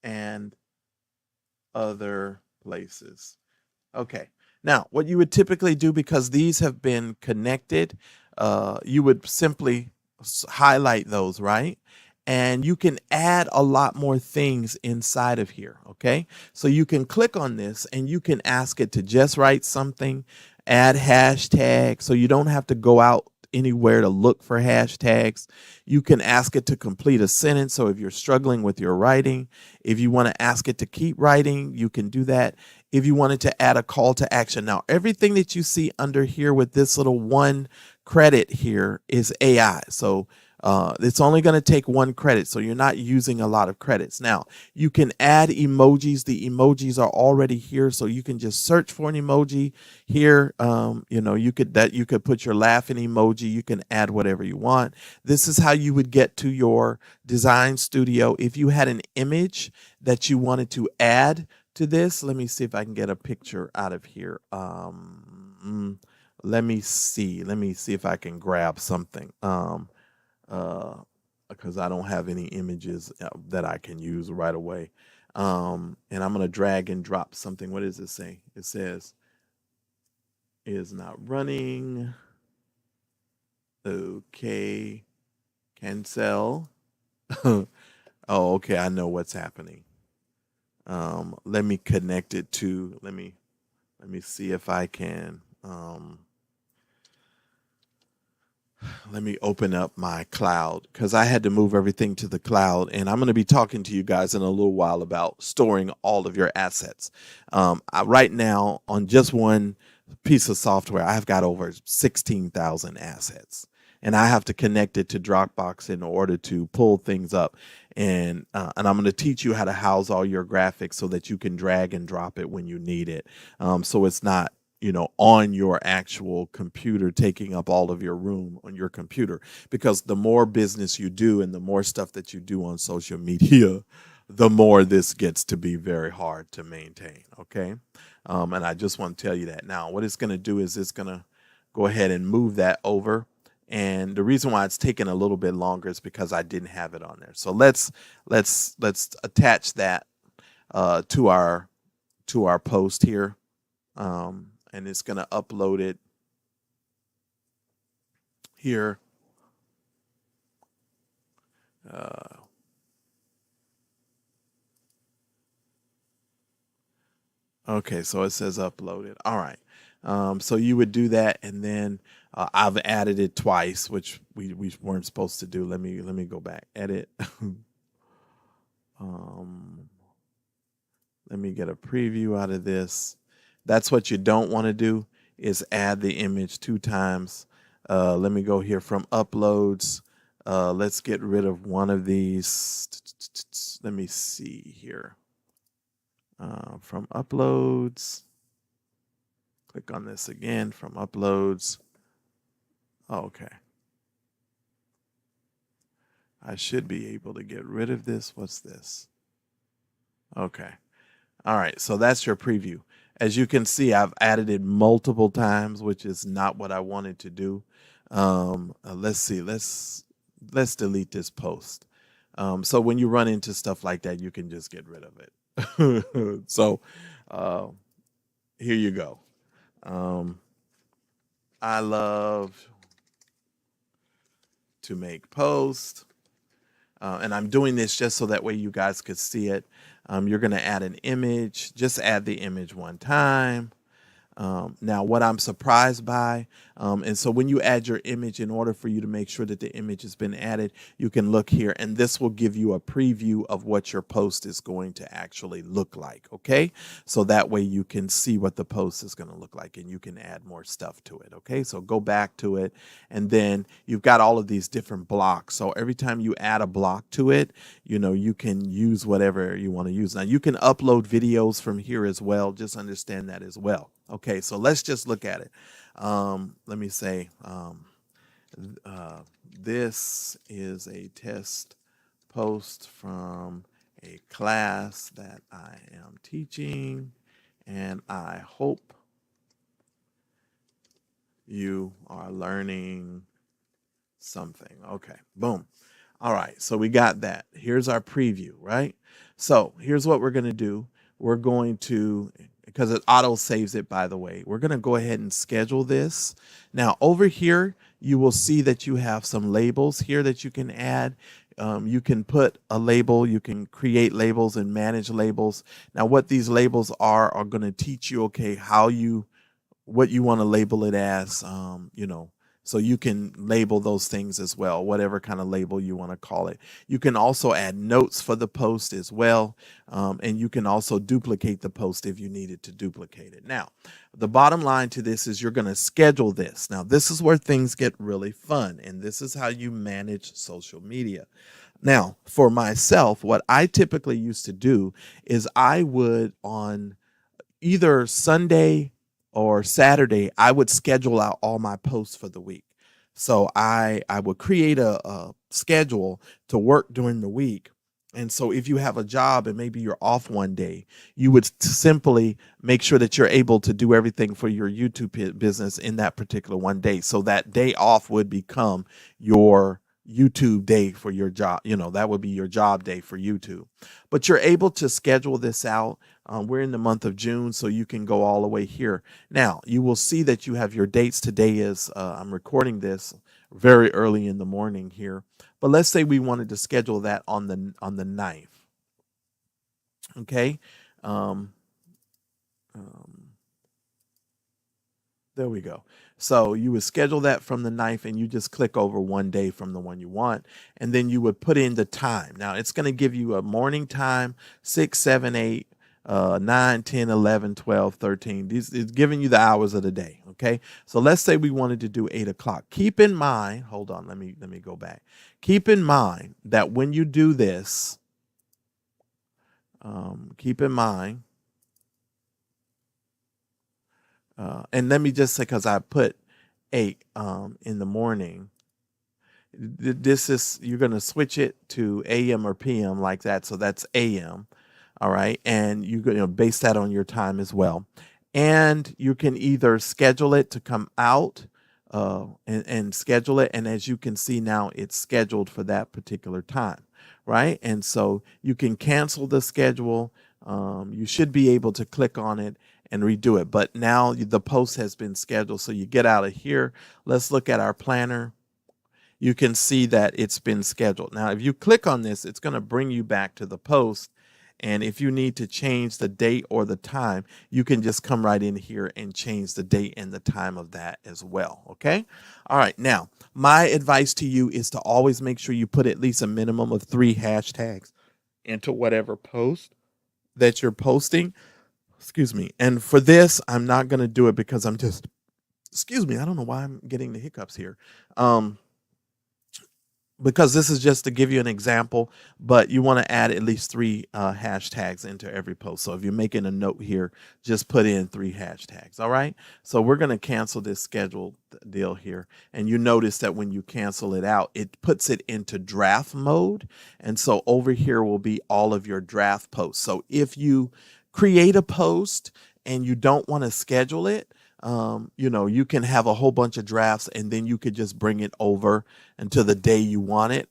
and other places. Okay. Now, what you would typically do, because these have been connected, you would simply highlight those, right? And you can add a lot more things inside of here. Okay. So you can click on this and you can ask it to just write something, add hashtags. So you don't have to go out anywhere to look for hashtags. You can ask it to complete a sentence. So if you're struggling with your writing, if you want to ask it to keep writing, you can do that. If you wanted to add a call to action. Now, everything that you see under here with this little one credit here is AI. So it's only going to take one credit, so you're not using a lot of credits. Now, you can add emojis. The emojis are already here, so you can just search for an emoji here. You could put your laughing emoji. You can add whatever you want. This is how you would get to your design studio. If you had an image that you wanted to add to this, let me see if I can get a picture out of here. Let me see if I can grab something. Because I don't have any images that I can use right away. And I'm going to drag and drop something. What does it say? It says, is not running. Okay. Cancel. Oh, okay. I know what's happening. Let me connect it to, let me see if I can, Let me open up my cloud because I had to move everything to the cloud, and I'm going to be talking to you guys in a little while about storing all of your assets. Right now, on just one piece of software, I've got over 16,000 assets, and I have to connect it to Dropbox in order to pull things up. And I'm going to teach you how to house all your graphics so that you can drag and drop it when you need it. So it's not on your actual computer, taking up all of your room on your computer. Because the more business you do and the more stuff that you do on social media, the more this gets to be very hard to maintain. Okay. And I just want to tell you that. Now, what it's going to do is it's going to go ahead and move that over. And the reason why it's taking a little bit longer is because I didn't have it on there. So let's attach that to our post here. And it's going to upload it here. Okay, so it says uploaded. All right. So you would do that, and then I've added it twice, which we weren't supposed to do. Let me go back. Edit. Let me get a preview out of this. That's what you don't want to do, is add the image 2 times. Let me go here from uploads. Let's get rid of one of these. Let me see here. From uploads. Click on this again from uploads. Oh, okay. I should be able to get rid of this. What's this? Okay. All right. So that's your preview. As you can see, I've added it multiple times, which is not what I wanted to do. Let's see. Let's delete this post. So when you run into stuff like that, you can just get rid of it. So here you go. I love to make posts. And I'm doing this just so that way you guys could see it. You're going to add an image. Just add the image one time. Now, what I'm surprised by, and so when you add your image, in order for you to make sure that the image has been added, you can look here, and this will give you a preview of what your post is going to actually look like, okay? So that way you can see what the post is going to look like, and you can add more stuff to it, okay? So go back to it, and then you've got all of these different blocks. So every time you add a block to it, you can use whatever you want to use. Now, you can upload videos from here as well. Just understand that as well. Okay, so let's just look at it. Let me say, this is a test post from a class that I am teaching, and I hope you are learning something. Okay, boom. All right, so we got that. Here's our preview, right? So here's what we're going to do. We're going to, because it auto saves it, by the way, we're going to go ahead and schedule this. Now over here, you will see that you have some labels here that you can add. You can put a label, you can create labels and manage labels. Now what these labels are going to teach you, okay, what you want to label it as, so you can label those things as well, whatever kind of label you want to call it. You can also add notes for the post as well, and you can also duplicate the post if you needed to duplicate it. Now, the bottom line to this is you're going to schedule this. Now, this is where things get really fun, and this is how you manage social media. Now, for myself, what I typically used to do is I would, on either Sunday or Saturday, I would schedule out all my posts for the week. So I would create a schedule to work during the week. And so if you have a job and maybe you're off one day, you would simply make sure that you're able to do everything for your YouTube business in that particular one day. So that day off would become your YouTube day for your job. That would be your job day for YouTube. But you're able to schedule this out. We're in the month of June, so you can go all the way here. Now, you will see that you have your dates. Today is, I'm recording this very early in the morning here. But let's say we wanted to schedule that on the 9th. Okay. The There we go. So you would schedule that from the knife and you just click over one day from the one you want. And then you would put in the time. Now it's going to give you a morning time, 6, 7, 8, 9, 10, 11, 12, 13. These is giving you the hours of the day. Okay. So let's say we wanted to do 8 o'clock. Keep in mind, hold on, let me go back. Keep in mind that when you do this, keep in mind, and let me just say, because I put 8 in the morning, this is, you're going to switch it to AM or PM like that. So that's AM. All right. And you're going to base that on your time as well. And you can either schedule it to come out and schedule it. And as you can see now, it's scheduled for that particular time. Right. And so you can cancel the schedule. You should be able to click on it and redo it. But now the post has been scheduled. So you get out of here. Let's look at our planner. You can see that it's been scheduled. Now, if you click on this, it's going to bring you back to the post. And if you need to change the date or the time, you can just come right in here and change the date and the time of that as well. Okay. All right. Now, my advice to you is to always make sure you put at least a minimum of 3 hashtags into whatever post that you're posting. Excuse me. And for this, I'm not going to do it because I'm just, excuse me, I don't know why I'm getting the hiccups here. Because this is just to give you an example, but you want to add at least 3 hashtags into every post. So if you're making a note here, just put in 3 hashtags. All right. So we're going to cancel this scheduled deal here. And you notice that when you cancel it out, it puts it into draft mode. And so over here will be all of your draft posts. So if you create a post and you don't want to schedule it, you can have a whole bunch of drafts and then you could just bring it over until the day you want it.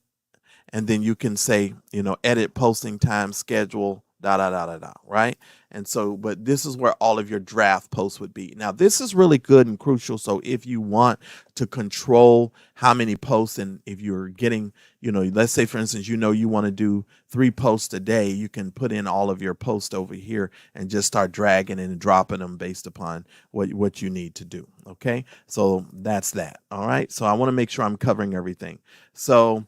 And then you can say, edit posting time schedule, right? And so, but this is where all of your draft posts would be. Now, this is really good and crucial. So if you want to control how many posts, and if you're getting, let's say, for instance, you want to do 3 posts a day, you can put in all of your posts over here and just start dragging and dropping them based upon what you need to do. Okay. So that's that. All right. So I want to make sure I'm covering everything. So,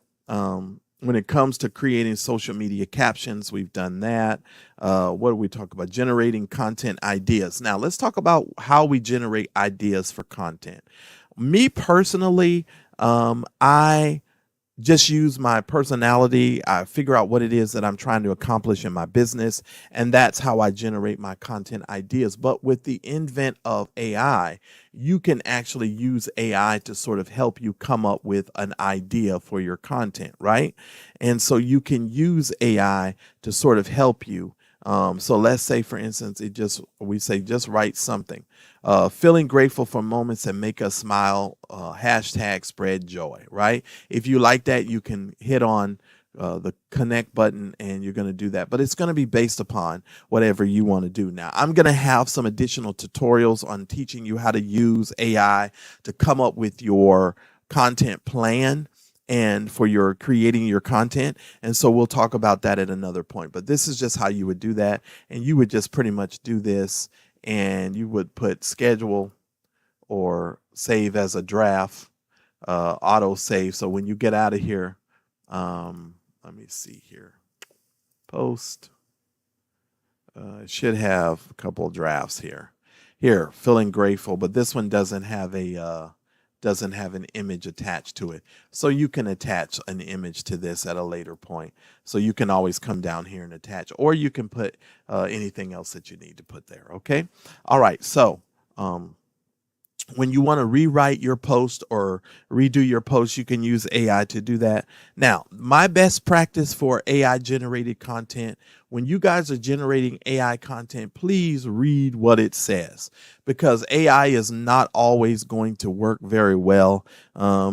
when it comes to creating social media captions, we've done that. What do we talk about? Generating content ideas. Now, let's talk about how we generate ideas for content. Me personally, I just use my personality. I figure out what it is that I'm trying to accomplish in my business, and that's how I generate my content ideas. But with the advent of AI, you can actually use AI to sort of help you come up with an idea for your content, right? And so you can use AI to sort of help you. So let's say, for instance, we say just write something. Feeling grateful for moments that make us smile, hashtag spread joy, right? If you like that, you can hit on the connect button and you're going to do that. But it's going to be based upon whatever you want to do. Now, I'm going to have some additional tutorials on teaching you how to use AI to come up with your content plan and for your creating your content. And so we'll talk about that at another point. But this is just how you would do that. And you would just pretty much do this. And you would put schedule or save as a draft, auto save. So when you get out of here, let me see here, post, it should have a couple of drafts here. Here, feeling grateful, but this one doesn't have an image attached to it. So you can attach an image to this at a later point. So you can always come down here and attach, or you can put anything else that you need to put there. Okay. All right. So when you want to rewrite your post or redo your post, you can use AI to do that. Now, my best practice for AI generated content, when you guys are generating AI content, please read what it says, because AI is not always going to work very well.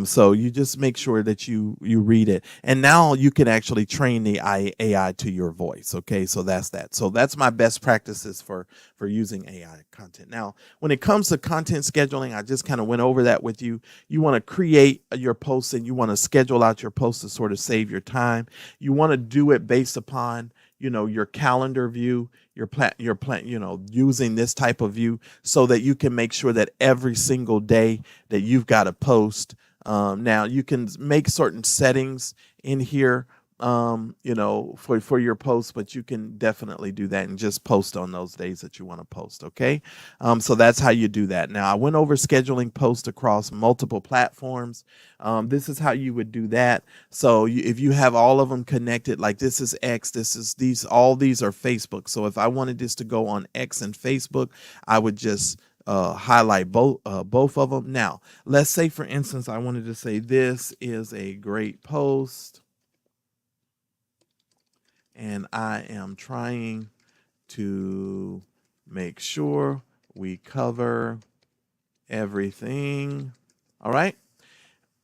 So you just make sure that you read it. And now you can actually train the AI to your voice. Okay, so that's that. So that's my best practices for using AI content. Now, when it comes to content scheduling, I just kind of went over that with you. You want to create your posts and you want to schedule out your posts to sort of save your time. You want to do it based upon your calendar view, using this type of view so that you can make sure that every single day that you've got a post. Now you can make certain settings in here, for your posts, but you can definitely do that and just post on those days that you want to post. Okay. So that's how you do that. Now I went over scheduling posts across multiple platforms. This is how you would do that. So if you have all of them connected, like this is X, all these are Facebook. So if I wanted this to go on X and Facebook, I would just highlight both of them. Now, let's say, for instance, I wanted to say this is a great post, and I am trying to make sure we cover everything. All right,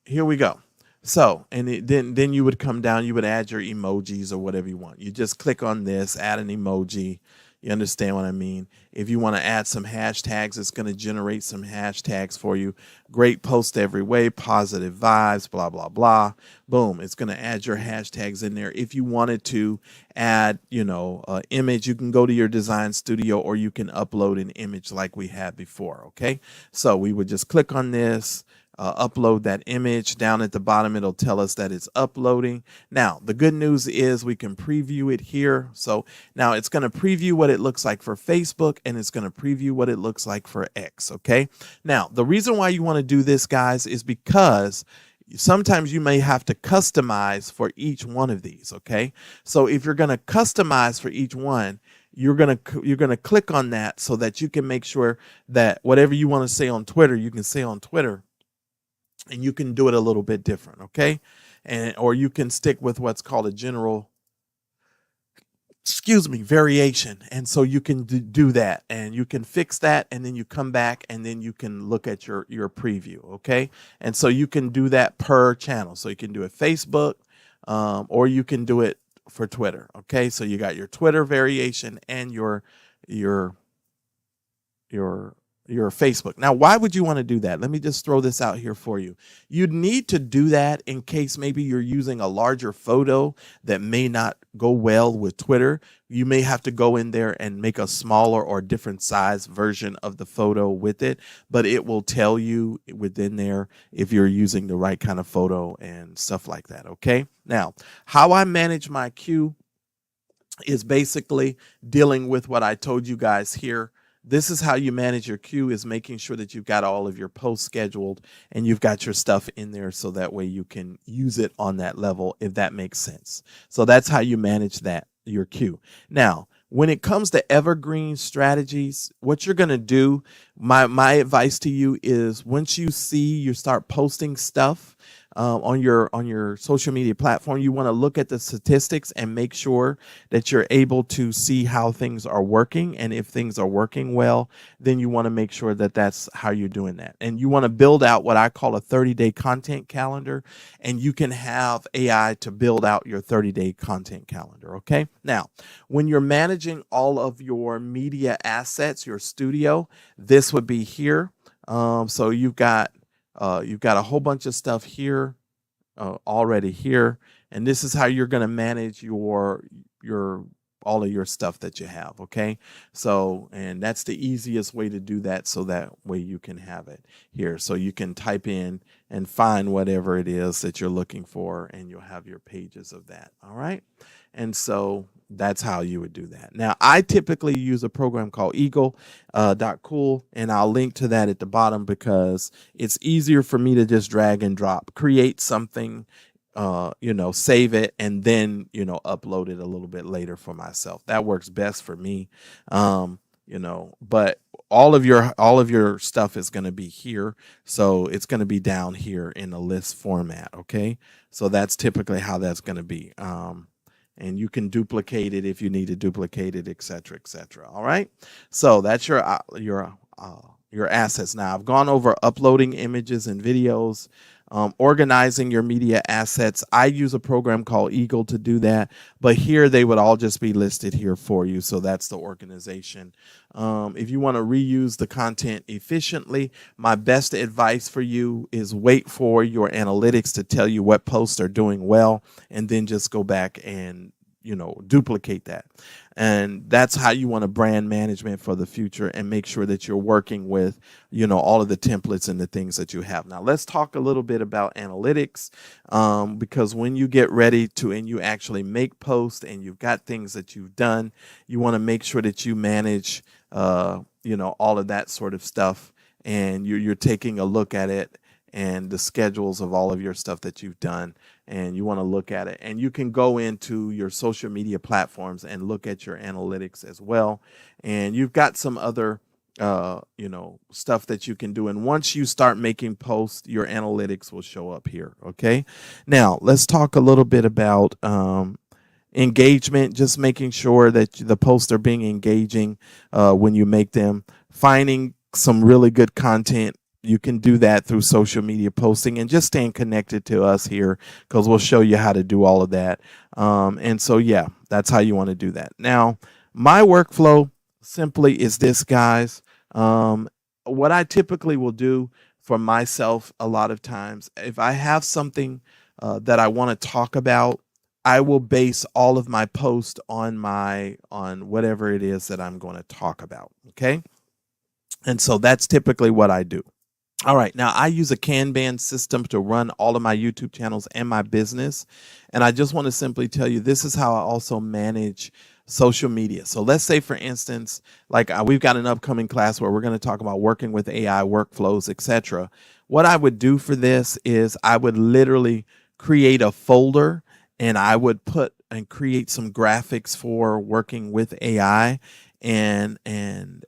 here we go. So, and then you would come down, you would add your emojis or whatever you want. You just click on this, add an emoji. You understand what I mean? If you want to add some hashtags, it's going to generate some hashtags for you. Great post every way, positive vibes, blah, blah, blah. Boom. It's going to add your hashtags in there. If you wanted to add, an image, you can go to your design studio or you can upload an image like we had before. Okay. So we would just click on this. Upload that image. Down at the bottom, it'll tell us that it's uploading. Now, the good news is we can preview it here. So now it's going to preview what it looks like for Facebook, and it's going to preview what it looks like for X. Okay. Now, the reason why you want to do this, guys, is because sometimes you may have to customize for each one of these. Okay. So if you're going to customize for each one, you're going to click on that so that you can make sure that whatever you want to say on Twitter, you can say on Twitter. And you can do it a little bit different, okay? Or you can stick with what's called a general, variation. And so you can do that, and you can fix that, and then you come back, and then you can look at your preview, okay? And so you can do that per channel. So you can do it Facebook, or you can do it for Twitter, okay? So you got your Twitter variation and your Facebook. Now, why would you want to do that? Let me just throw this out here for you. You'd need to do that in case maybe you're using a larger photo that may not go well with Twitter. You may have to go in there and make a smaller or different size version of the photo with it, but it will tell you within there if you're using the right kind of photo and stuff like that. Okay. Now, how I manage my queue is basically dealing with what I told you guys here. This is how you manage your queue, is making sure that you've got all of your posts scheduled and you've got your stuff in there so that way you can use it on that level, if that makes sense. So that's how you manage your queue. Now, when it comes to evergreen strategies, what you're going to do, my advice to you is once you start posting stuff on your social media platform, you want to look at the statistics and make sure that you're able to see how things are working. And if things are working well, then you want to make sure that that's how you're doing that. And you want to build out what I call a 30-day content calendar, and you can have AI to build out your 30-day content calendar. Okay. Now, when you're managing all of your media assets, your studio, this would be here. So you've got a whole bunch of stuff here already here, and this is how you're going to manage your all of your stuff that you have. Okay, so, and that's the easiest way to do that, so that way you can have it here, so you can type in and find whatever it is that you're looking for, and you'll have your pages of that. All right, and so that's how you would do that. Now, I typically use a program called Eagle.cool, and I'll link to that at the bottom because it's easier for me to just drag and drop, create something, save it, and then, upload it a little bit later for myself. That works best for me. But all of your stuff is going to be here. So it's going to be down here in a list format. Okay. So that's typically how that's going to be. And you can duplicate it if you need to duplicate it, et cetera, et cetera. All right. So that's your assets. Now, I've gone over uploading images and videos, organizing your media assets. I use a program called Eagle to do that, but here they would all just be listed here for you. So that's the organization. If you want to reuse the content efficiently, my best advice for you is wait for your analytics to tell you what posts are doing well, and then just go back and duplicate that. And that's how you want to brand management for the future, and make sure that you're working with, all of the templates and the things that you have. Now, let's talk a little bit about analytics, because when you get ready to, and you actually make posts and you've got things that you've done, you want to make sure that you manage, all of that sort of stuff. And you're taking a look at it and the schedules of all of your stuff that you've done, and you want to look at it. And you can go into your social media platforms and look at your analytics as well. And you've got some other stuff that you can do. And once you start making posts, your analytics will show up here. Okay. Now let's talk a little bit about engagement, just making sure that the posts are being engaging when you make them. Finding some really good content, you can do that through social media posting, and just staying connected to us here, because we'll show you how to do all of that. And so, yeah, that's how you want to do that. Now, my workflow simply is this, guys. What I typically will do for myself, a lot of times, if I have something that I want to talk about, I will base all of my posts on whatever it is that I'm going to talk about. Okay. And so that's typically what I do. All right. Now, I use a Kanban system to run all of my YouTube channels and my business. And I just want to simply tell you, this is how I also manage social media. So let's say, for instance, like we've got an upcoming class where we're going to talk about working with AI workflows, etc. What I would do for this is I would literally create a folder, and I would put and create some graphics for working with AI. And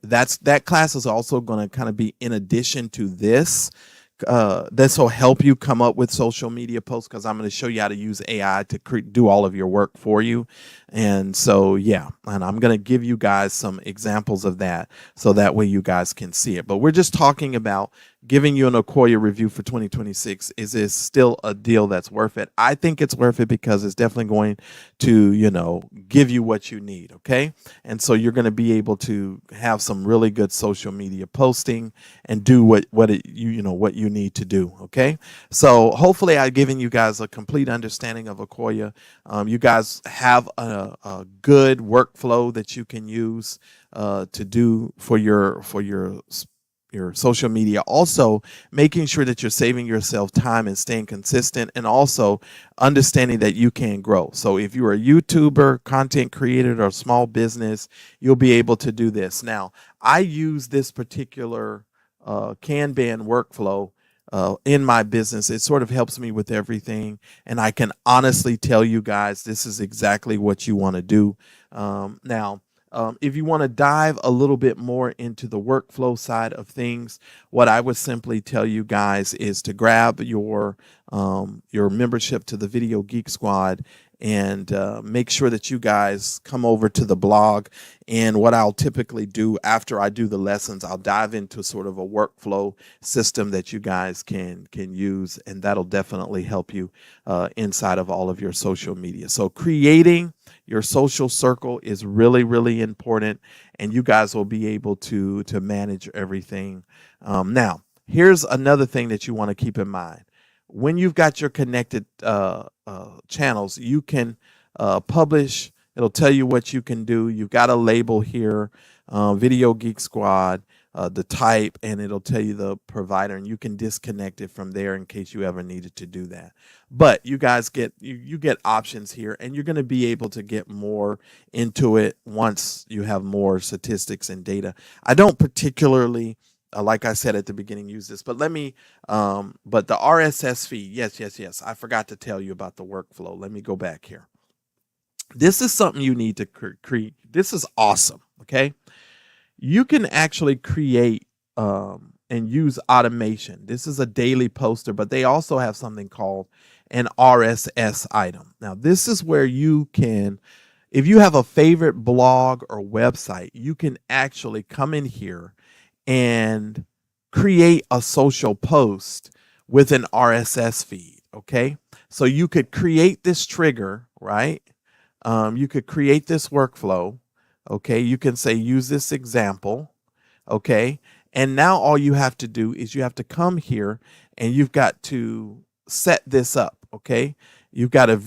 that class is also going to kind of be in addition to this. This will help you come up with social media posts, because I'm going to show you how to use AI to do all of your work for you. And so, yeah, and I'm going to give you guys some examples of that, so that way you guys can see it. But we're just talking about giving you an Ocoya review for 2026. Is this still a deal that's worth it? I think it's worth it, because it's definitely going to, give you what you need. Okay. And so you're going to be able to have some really good social media posting and do what you need to do. Okay. So hopefully I've given you guys a complete understanding of Ocoya. You guys have a good workflow that you can use to do for your social media. Also, making sure that you're saving yourself time and staying consistent, and also understanding that you can grow. So if you're a YouTuber, content creator, or small business, you'll be able to do this. Now, I use this particular Kanban workflow in my business. It sort of helps me with everything, and I can honestly tell you guys, this is exactly what you want to do. Now, if you want to dive a little bit more into the workflow side of things, what I would simply tell you guys is to grab your membership to the Video Geek Squad, and make sure that you guys come over to the blog. And what I'll typically do after I do the lessons, I'll dive into sort of a workflow system that you guys can use, and that'll definitely help you inside of all of your social media. So creating your social circle is really, really important, and you guys will be able to manage everything. Now, here's another thing that you want to keep in mind. When you've got your connected channels, you can publish. It'll tell you what you can do. You've got a label here, Video Geek Squad, the type, and it'll tell you the provider, and you can disconnect it from there in case you ever needed to do that. But you guys get you get options here, and you're going to be able to get more into it once you have more statistics and data. I don't particularly, like I said at the beginning, use this, but but the RSS feed, yes, I forgot to tell you about the workflow. Let me go back here. This is something you need to create. This is awesome. Okay. You can actually create and use automation. This is a daily poster, but they also have something called an RSS item. Now, this is where you can, if you have a favorite blog or website, you can actually come in here and create a social post with an RSS feed. Okay. So you could create this trigger, right? You could create this workflow. Okay. You can say, use this example. Okay. And now all you have to do is you have to come here and you've got to set this up. Okay. you've got to,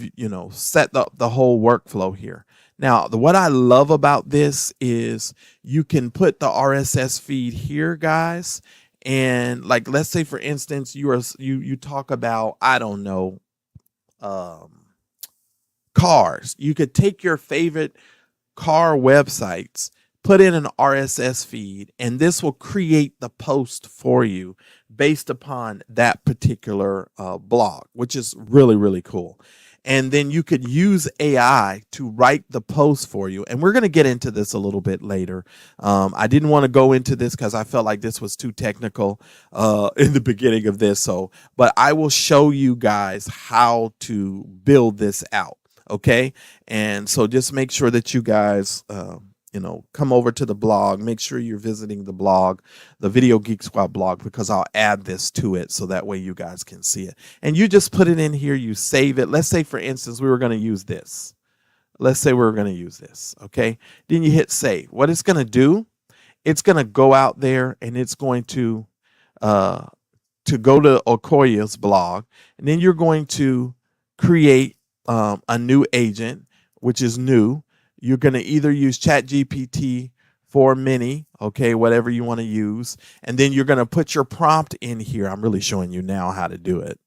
set the whole workflow here. Now, what I love about this is you can put the RSS feed here, guys. And like, let's say for instance, you talk about, I don't know, cars. You could take your favorite car websites, put in an RSS feed, and this will create the post for you based upon that particular blog, which is really, really cool. And then you could use AI to write the post for you. And we're going to get into this a little bit later. I didn't want to go into this because I felt like this was too technical in the beginning of this. But I will show you guys how to build this out. Okay. And so just make sure that you guys, come over to the blog. Make sure you're visiting the blog, the Video Geek Squad blog, because I'll add this to it so that way you guys can see it. And you just put it in here, you save it. Let's say, for instance, we were going to use this. Let's say we were going to use this. Okay. Then you hit save. What it's going to do, it's going to go out there and it's going to go to Ocoya's blog. And then you're going to create a new agent, which is new. You're going to either use ChatGPT 4 Mini, okay, whatever you want to use. And then you're going to put your prompt in here. I'm really showing you now how to do it.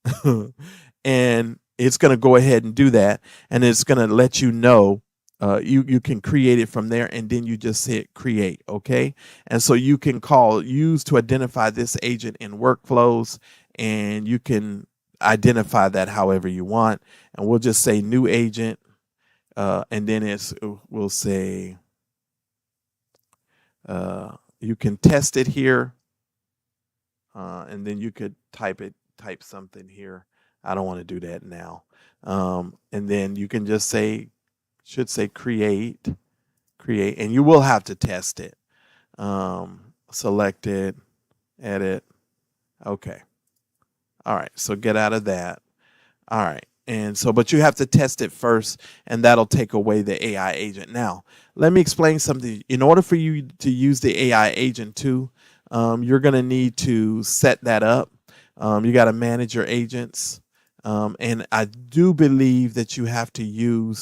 And it's going to go ahead and do that. And it's going to let you know you can create it from there. And then you just hit create, okay? And so you can use to identify this agent in workflows. And you can identify that however you want. And we'll just say new agent. And then we'll say, you can test it here. And then you could type something here. I don't want to do that now. And then you can just should say create, and you will have to test it. Select it, edit. Okay. All right. So get out of that. All right. And so, but you have to test it first, and that'll take away the AI agent. Now, let me explain something. In order for you to use the AI agent too, you're going to need to set that up. You got to manage your agents. And I do believe that you have to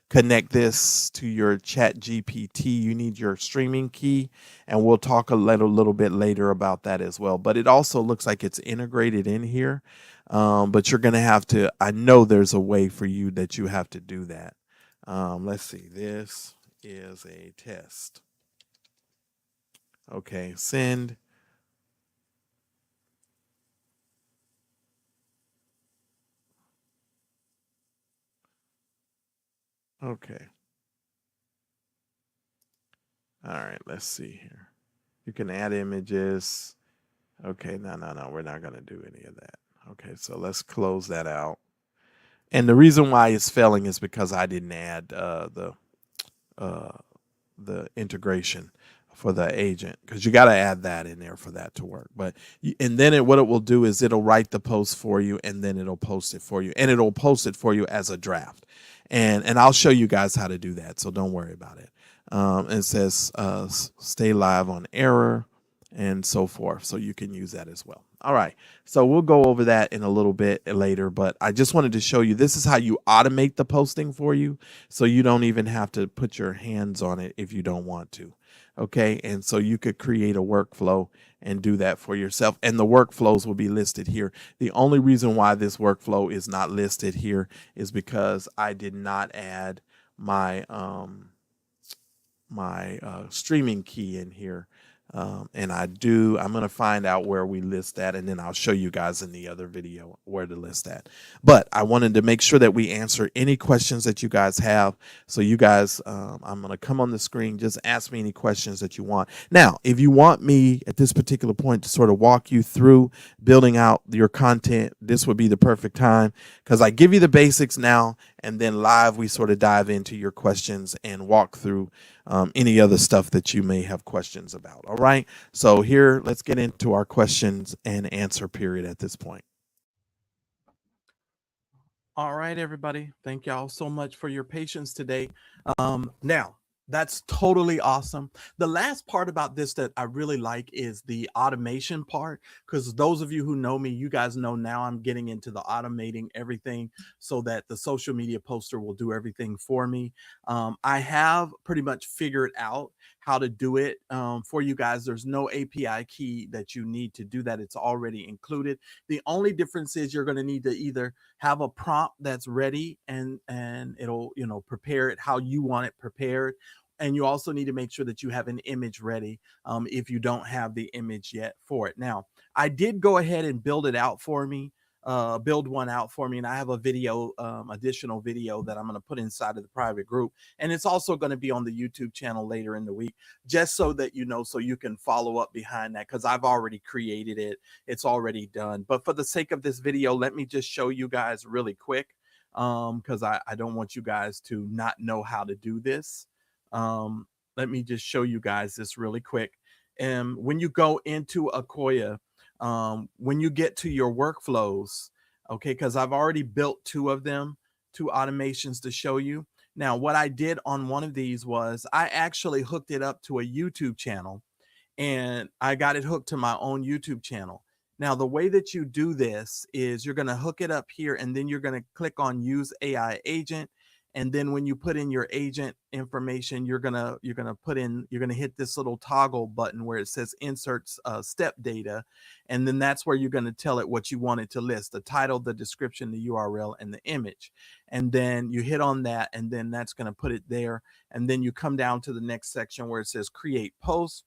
connect this to your ChatGPT. You need your streaming key, and we'll talk a little bit later about that as well. But it also looks like it's integrated in here. But you're going to have to, I know there's a way for you that you have to do that. Let's see. This is a test. Okay. Send. Okay. All right. Let's see here. You can add images. Okay. No. We're not going to do any of that. Okay. So let's close that out. And the reason why it's failing is because I didn't add the integration for the agent, because you got to add that in there for that to work. But and then what it will do is it'll write the post for you, and then it'll post it for you, and it'll post it for you as a draft. And I'll show you guys how to do that, so don't worry about it. It says stay live on error and so forth, so you can use that as well. All right, so we'll go over that in a little bit later, but I just wanted to show you this is how you automate the posting for you, so you don't even have to put your hands on it if you don't want to. Okay, and so you could create a workflow and do that for yourself, and the workflows will be listed here. The only reason why this workflow is not listed here is because I did not add my streaming key in here. And I'm going to find out where we list that, and then I'll show you guys in the other video where to list that. But I wanted to make sure that we answer any questions that you guys have. So you guys, I'm going to come on the screen. Just ask me any questions that you want. Now, if you want me at this particular point to sort of walk you through building out your content, this would be the perfect time, because I give you the basics now, and then live we sort of dive into your questions and walk through any other stuff that you may have questions about. All right. So here, let's get into our questions and answer period at this point. All right, everybody. Thank y'all so much for your patience today. Now, That's totally awesome. The last part about this that I really like is the automation part, because those of you who know me, you guys know now I'm getting into the automating everything so that the social media poster will do everything for me. I have pretty much figured out how to do it for you guys. There's no API key that you need to do that. It's already included. The only difference is you're going to need to either have a prompt that's ready and it'll, you know, prepare it how you want it prepared, and you also need to make sure that you have an image ready if you don't have the image yet for it. Now, I did go ahead and build it out for me, build one out for me, and I have a video, additional video that I'm going to put inside of the private group, and it's also going to be on the YouTube channel later in the week, just so that you know, so you can follow up behind that, because I've already created it. It's already done. But for the sake of this video, let me just show you guys really quick, because I don't want you guys to not know how to do this. Let me just show you guys this really quick. And when you go into Ocoya, when you get to your workflows, okay, because I've already built two of them, two automations to show you. Now, what I did on one of these was I actually hooked it up to a YouTube channel, and I got it hooked to my own YouTube channel. Now, the way that you do this is you're going to hook it up here, and then you're going to click on use AI agent. And then when you put in your agent information, you're going to hit this little toggle button where it says inserts step data. And then that's where you're going to tell it what you want it to list: the title, the description, the URL, and the image. And then you hit on that, and then that's going to put it there. And then you come down to the next section where it says create post.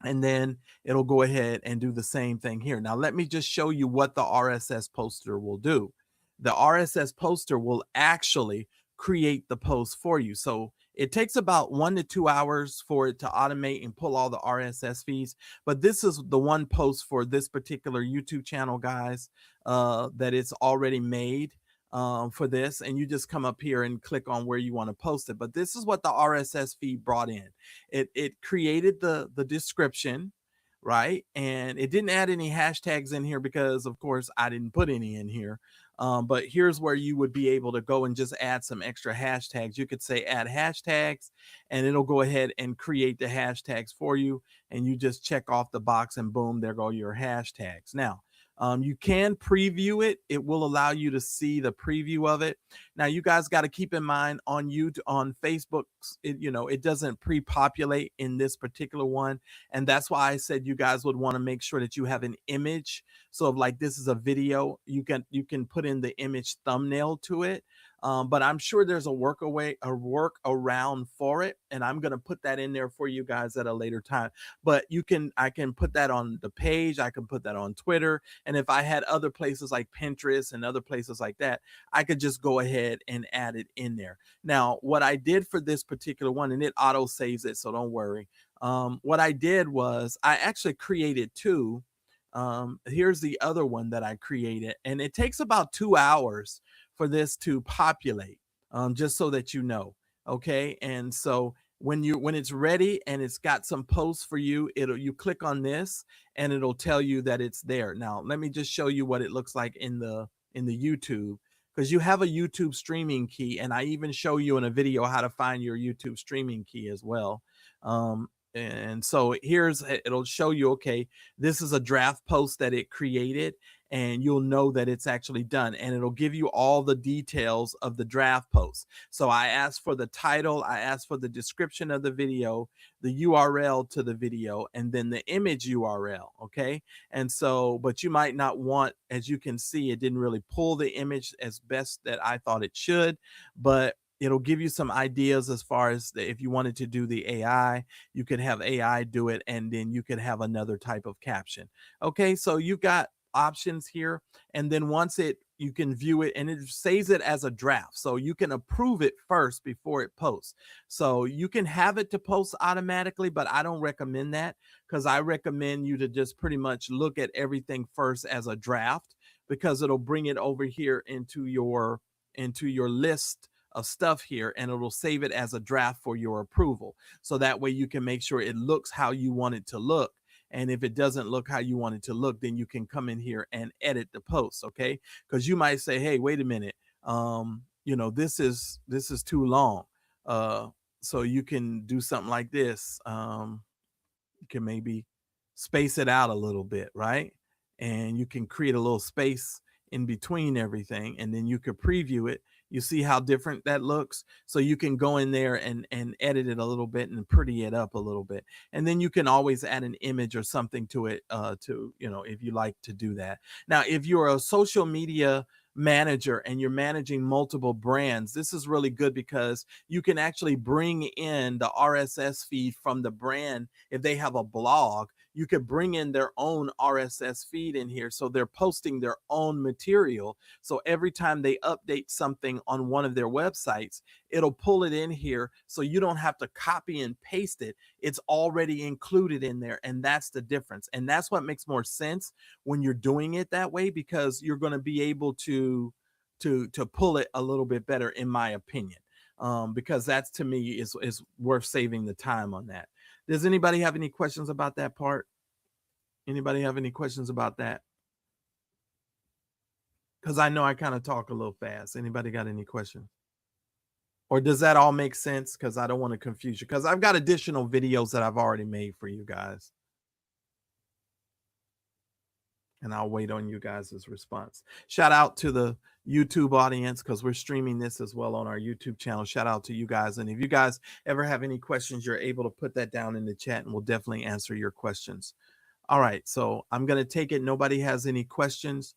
And then it'll go ahead and do the same thing here. Now, let me just show you what the RSS poster will do. The RSS poster will actually create the post for you. So it takes about 1 to 2 hours for it to automate and pull all the RSS feeds. But this is the one post for this particular YouTube channel, guys, that it's already made for this. And you just come up here and click on where you want to post it. But this is what the RSS feed brought in. It created the description, right? And it didn't add any hashtags in here because, of course, I didn't put any in here. But here's where you would be able to go and just add some extra hashtags. You could say add hashtags, and it'll go ahead and create the hashtags for you. And you just check off the box, and boom, there go your hashtags. Now, you can preview it. It will allow you to see the preview of it. Now, you guys got to keep in mind on Facebook, it doesn't pre-populate in this particular one. And that's why I said you guys would want to make sure that you have an image. So if like this is a video, you can put in the image thumbnail to it. But I'm sure there's a workaround for it, and I'm going to put that in there for you guys at a later time. But I can put that on the page. I can put that on Twitter. And if I had other places like Pinterest and other places like that, I could just go ahead and add it in there. Now, what I did for this particular one, and it auto saves it, so don't worry. What I did was I actually created two. Here's the other one that I created, and it takes about 2 hours for this to populate, just so that you know. Okay, and so when it's ready and it's got some posts for you, you click on this and it'll tell you that it's there. Now, let me just show you what it looks like in the YouTube, because you have a YouTube streaming key, and I even show you in a video how to find your YouTube streaming key as well. And so it'll show you, okay, this is a draft post that it created, and you'll know that it's actually done, and it'll give you all the details of the draft post. So I asked for the title, I asked for the description of the video, the URL to the video, and then the image URL. Okay. And so, but you might not want, as you can see, it didn't really pull the image as best that I thought it should, but it'll give you some ideas as far as if you wanted to do the AI, you could have AI do it, and then you could have another type of caption. Okay, so you've got options here, and then once you can view it, and it saves it as a draft, so you can approve it first before it posts. So you can have it to post automatically, but I don't recommend that, because I recommend you to just pretty much look at everything first as a draft, because it'll bring it over here into your list of stuff here, and it'll save it as a draft for your approval. So that way you can make sure it looks how you want it to look. And if it doesn't look how you want it to look, then you can come in here and edit the post. Okay, because you might say, hey, wait a minute, this is too long. So you can do something like this. You can maybe space it out a little bit, right? And you can create a little space in between everything, and then you could preview it. You see how different that looks. So you can go in there and edit it a little bit and pretty it up a little bit. And then you can always add an image or something to it, to, you know, if you like to do that. Now, if you're a social media manager and you're managing multiple brands, this is really good because you can actually bring in the RSS feed from the brand. If they have a blog, you could bring in their own RSS feed in here, so they're posting their own material. So every time they update something on one of their websites, it'll pull it in here, so you don't have to copy and paste it. It's already included in there, and that's the difference. And that's what makes more sense when you're doing it that way, because you're going to be able to pull it a little bit better, in my opinion. Because that's, to me, is worth saving the time on that. Does anybody have any questions about that part? Anybody have any questions about that? Because I know I kind of talk a little fast. Anybody got any questions? Or does that all make sense? Because I don't want to confuse you, because I've got additional videos that I've already made for you guys. And I'll wait on you guys' response. Shout out to the YouTube audience, because we're streaming this as well on our YouTube channel. Shout out to you guys. And if you guys ever have any questions, you're able to put that down in the chat and we'll definitely answer your questions. All right, so I'm going to take it nobody has any questions.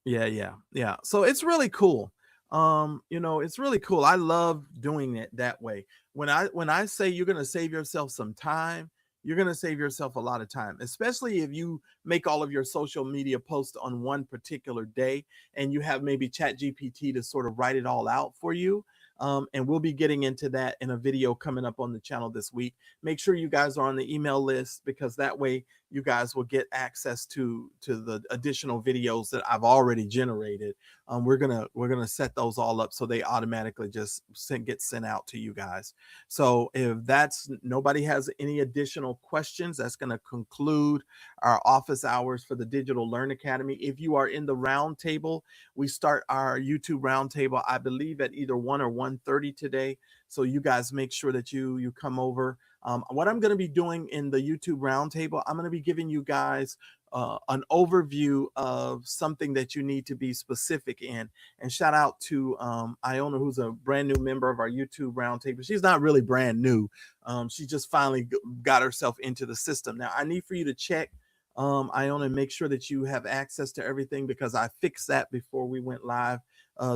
Yeah. So it's really cool. You know, it's really cool. I love doing it that way. When I say you're going to save yourself some time, you're going to save yourself a lot of time, especially if you make all of your social media posts on one particular day and you have maybe Chat GPT to sort of write it all out for you. And we'll be getting into that in a video coming up on the channel this week. Make sure you guys are on the email list, because that way you guys will get access to the additional videos that I've already generated. We're gonna set those all up so they automatically just get sent out to you guys. So if nobody has any additional questions, that's going to conclude our office hours for the Digital Learn Academy. If you are in the Roundtable, we start our YouTube Roundtable, I believe, at either 1 or 1:30 today. So you guys make sure that you come over. What I'm going to be doing in the YouTube Roundtable, I'm going to be giving you guys an overview of something that you need to be specific in. And shout out to Iona, who's a brand new member of our YouTube Roundtable. She's not really brand new. She just finally got herself into the system. Now, I need for you to check, Iona, and make sure that you have access to everything, because I fixed that before we went live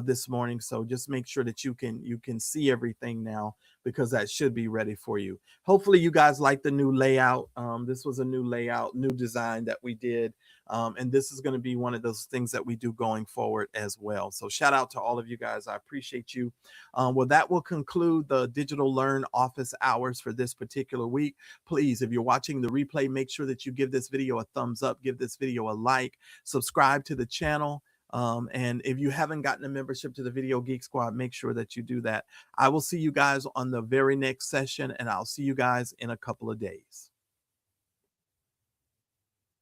this morning. So just make sure that you can see everything now, because that should be ready for you. Hopefully you guys like the new layout. This was a new layout, new design that we did. And this is going to be one of those things that we do going forward as well. So shout out to all of you guys. I appreciate you. Well, that will conclude the Digital Learn office hours for this particular week. Please, if you're watching the replay, make sure that you give this video a thumbs up, give this video a like, subscribe to the channel. And if you haven't gotten a membership to the Video Geek Squad, make sure that you do that. I will see you guys on the very next session, and I'll see you guys in a couple of days.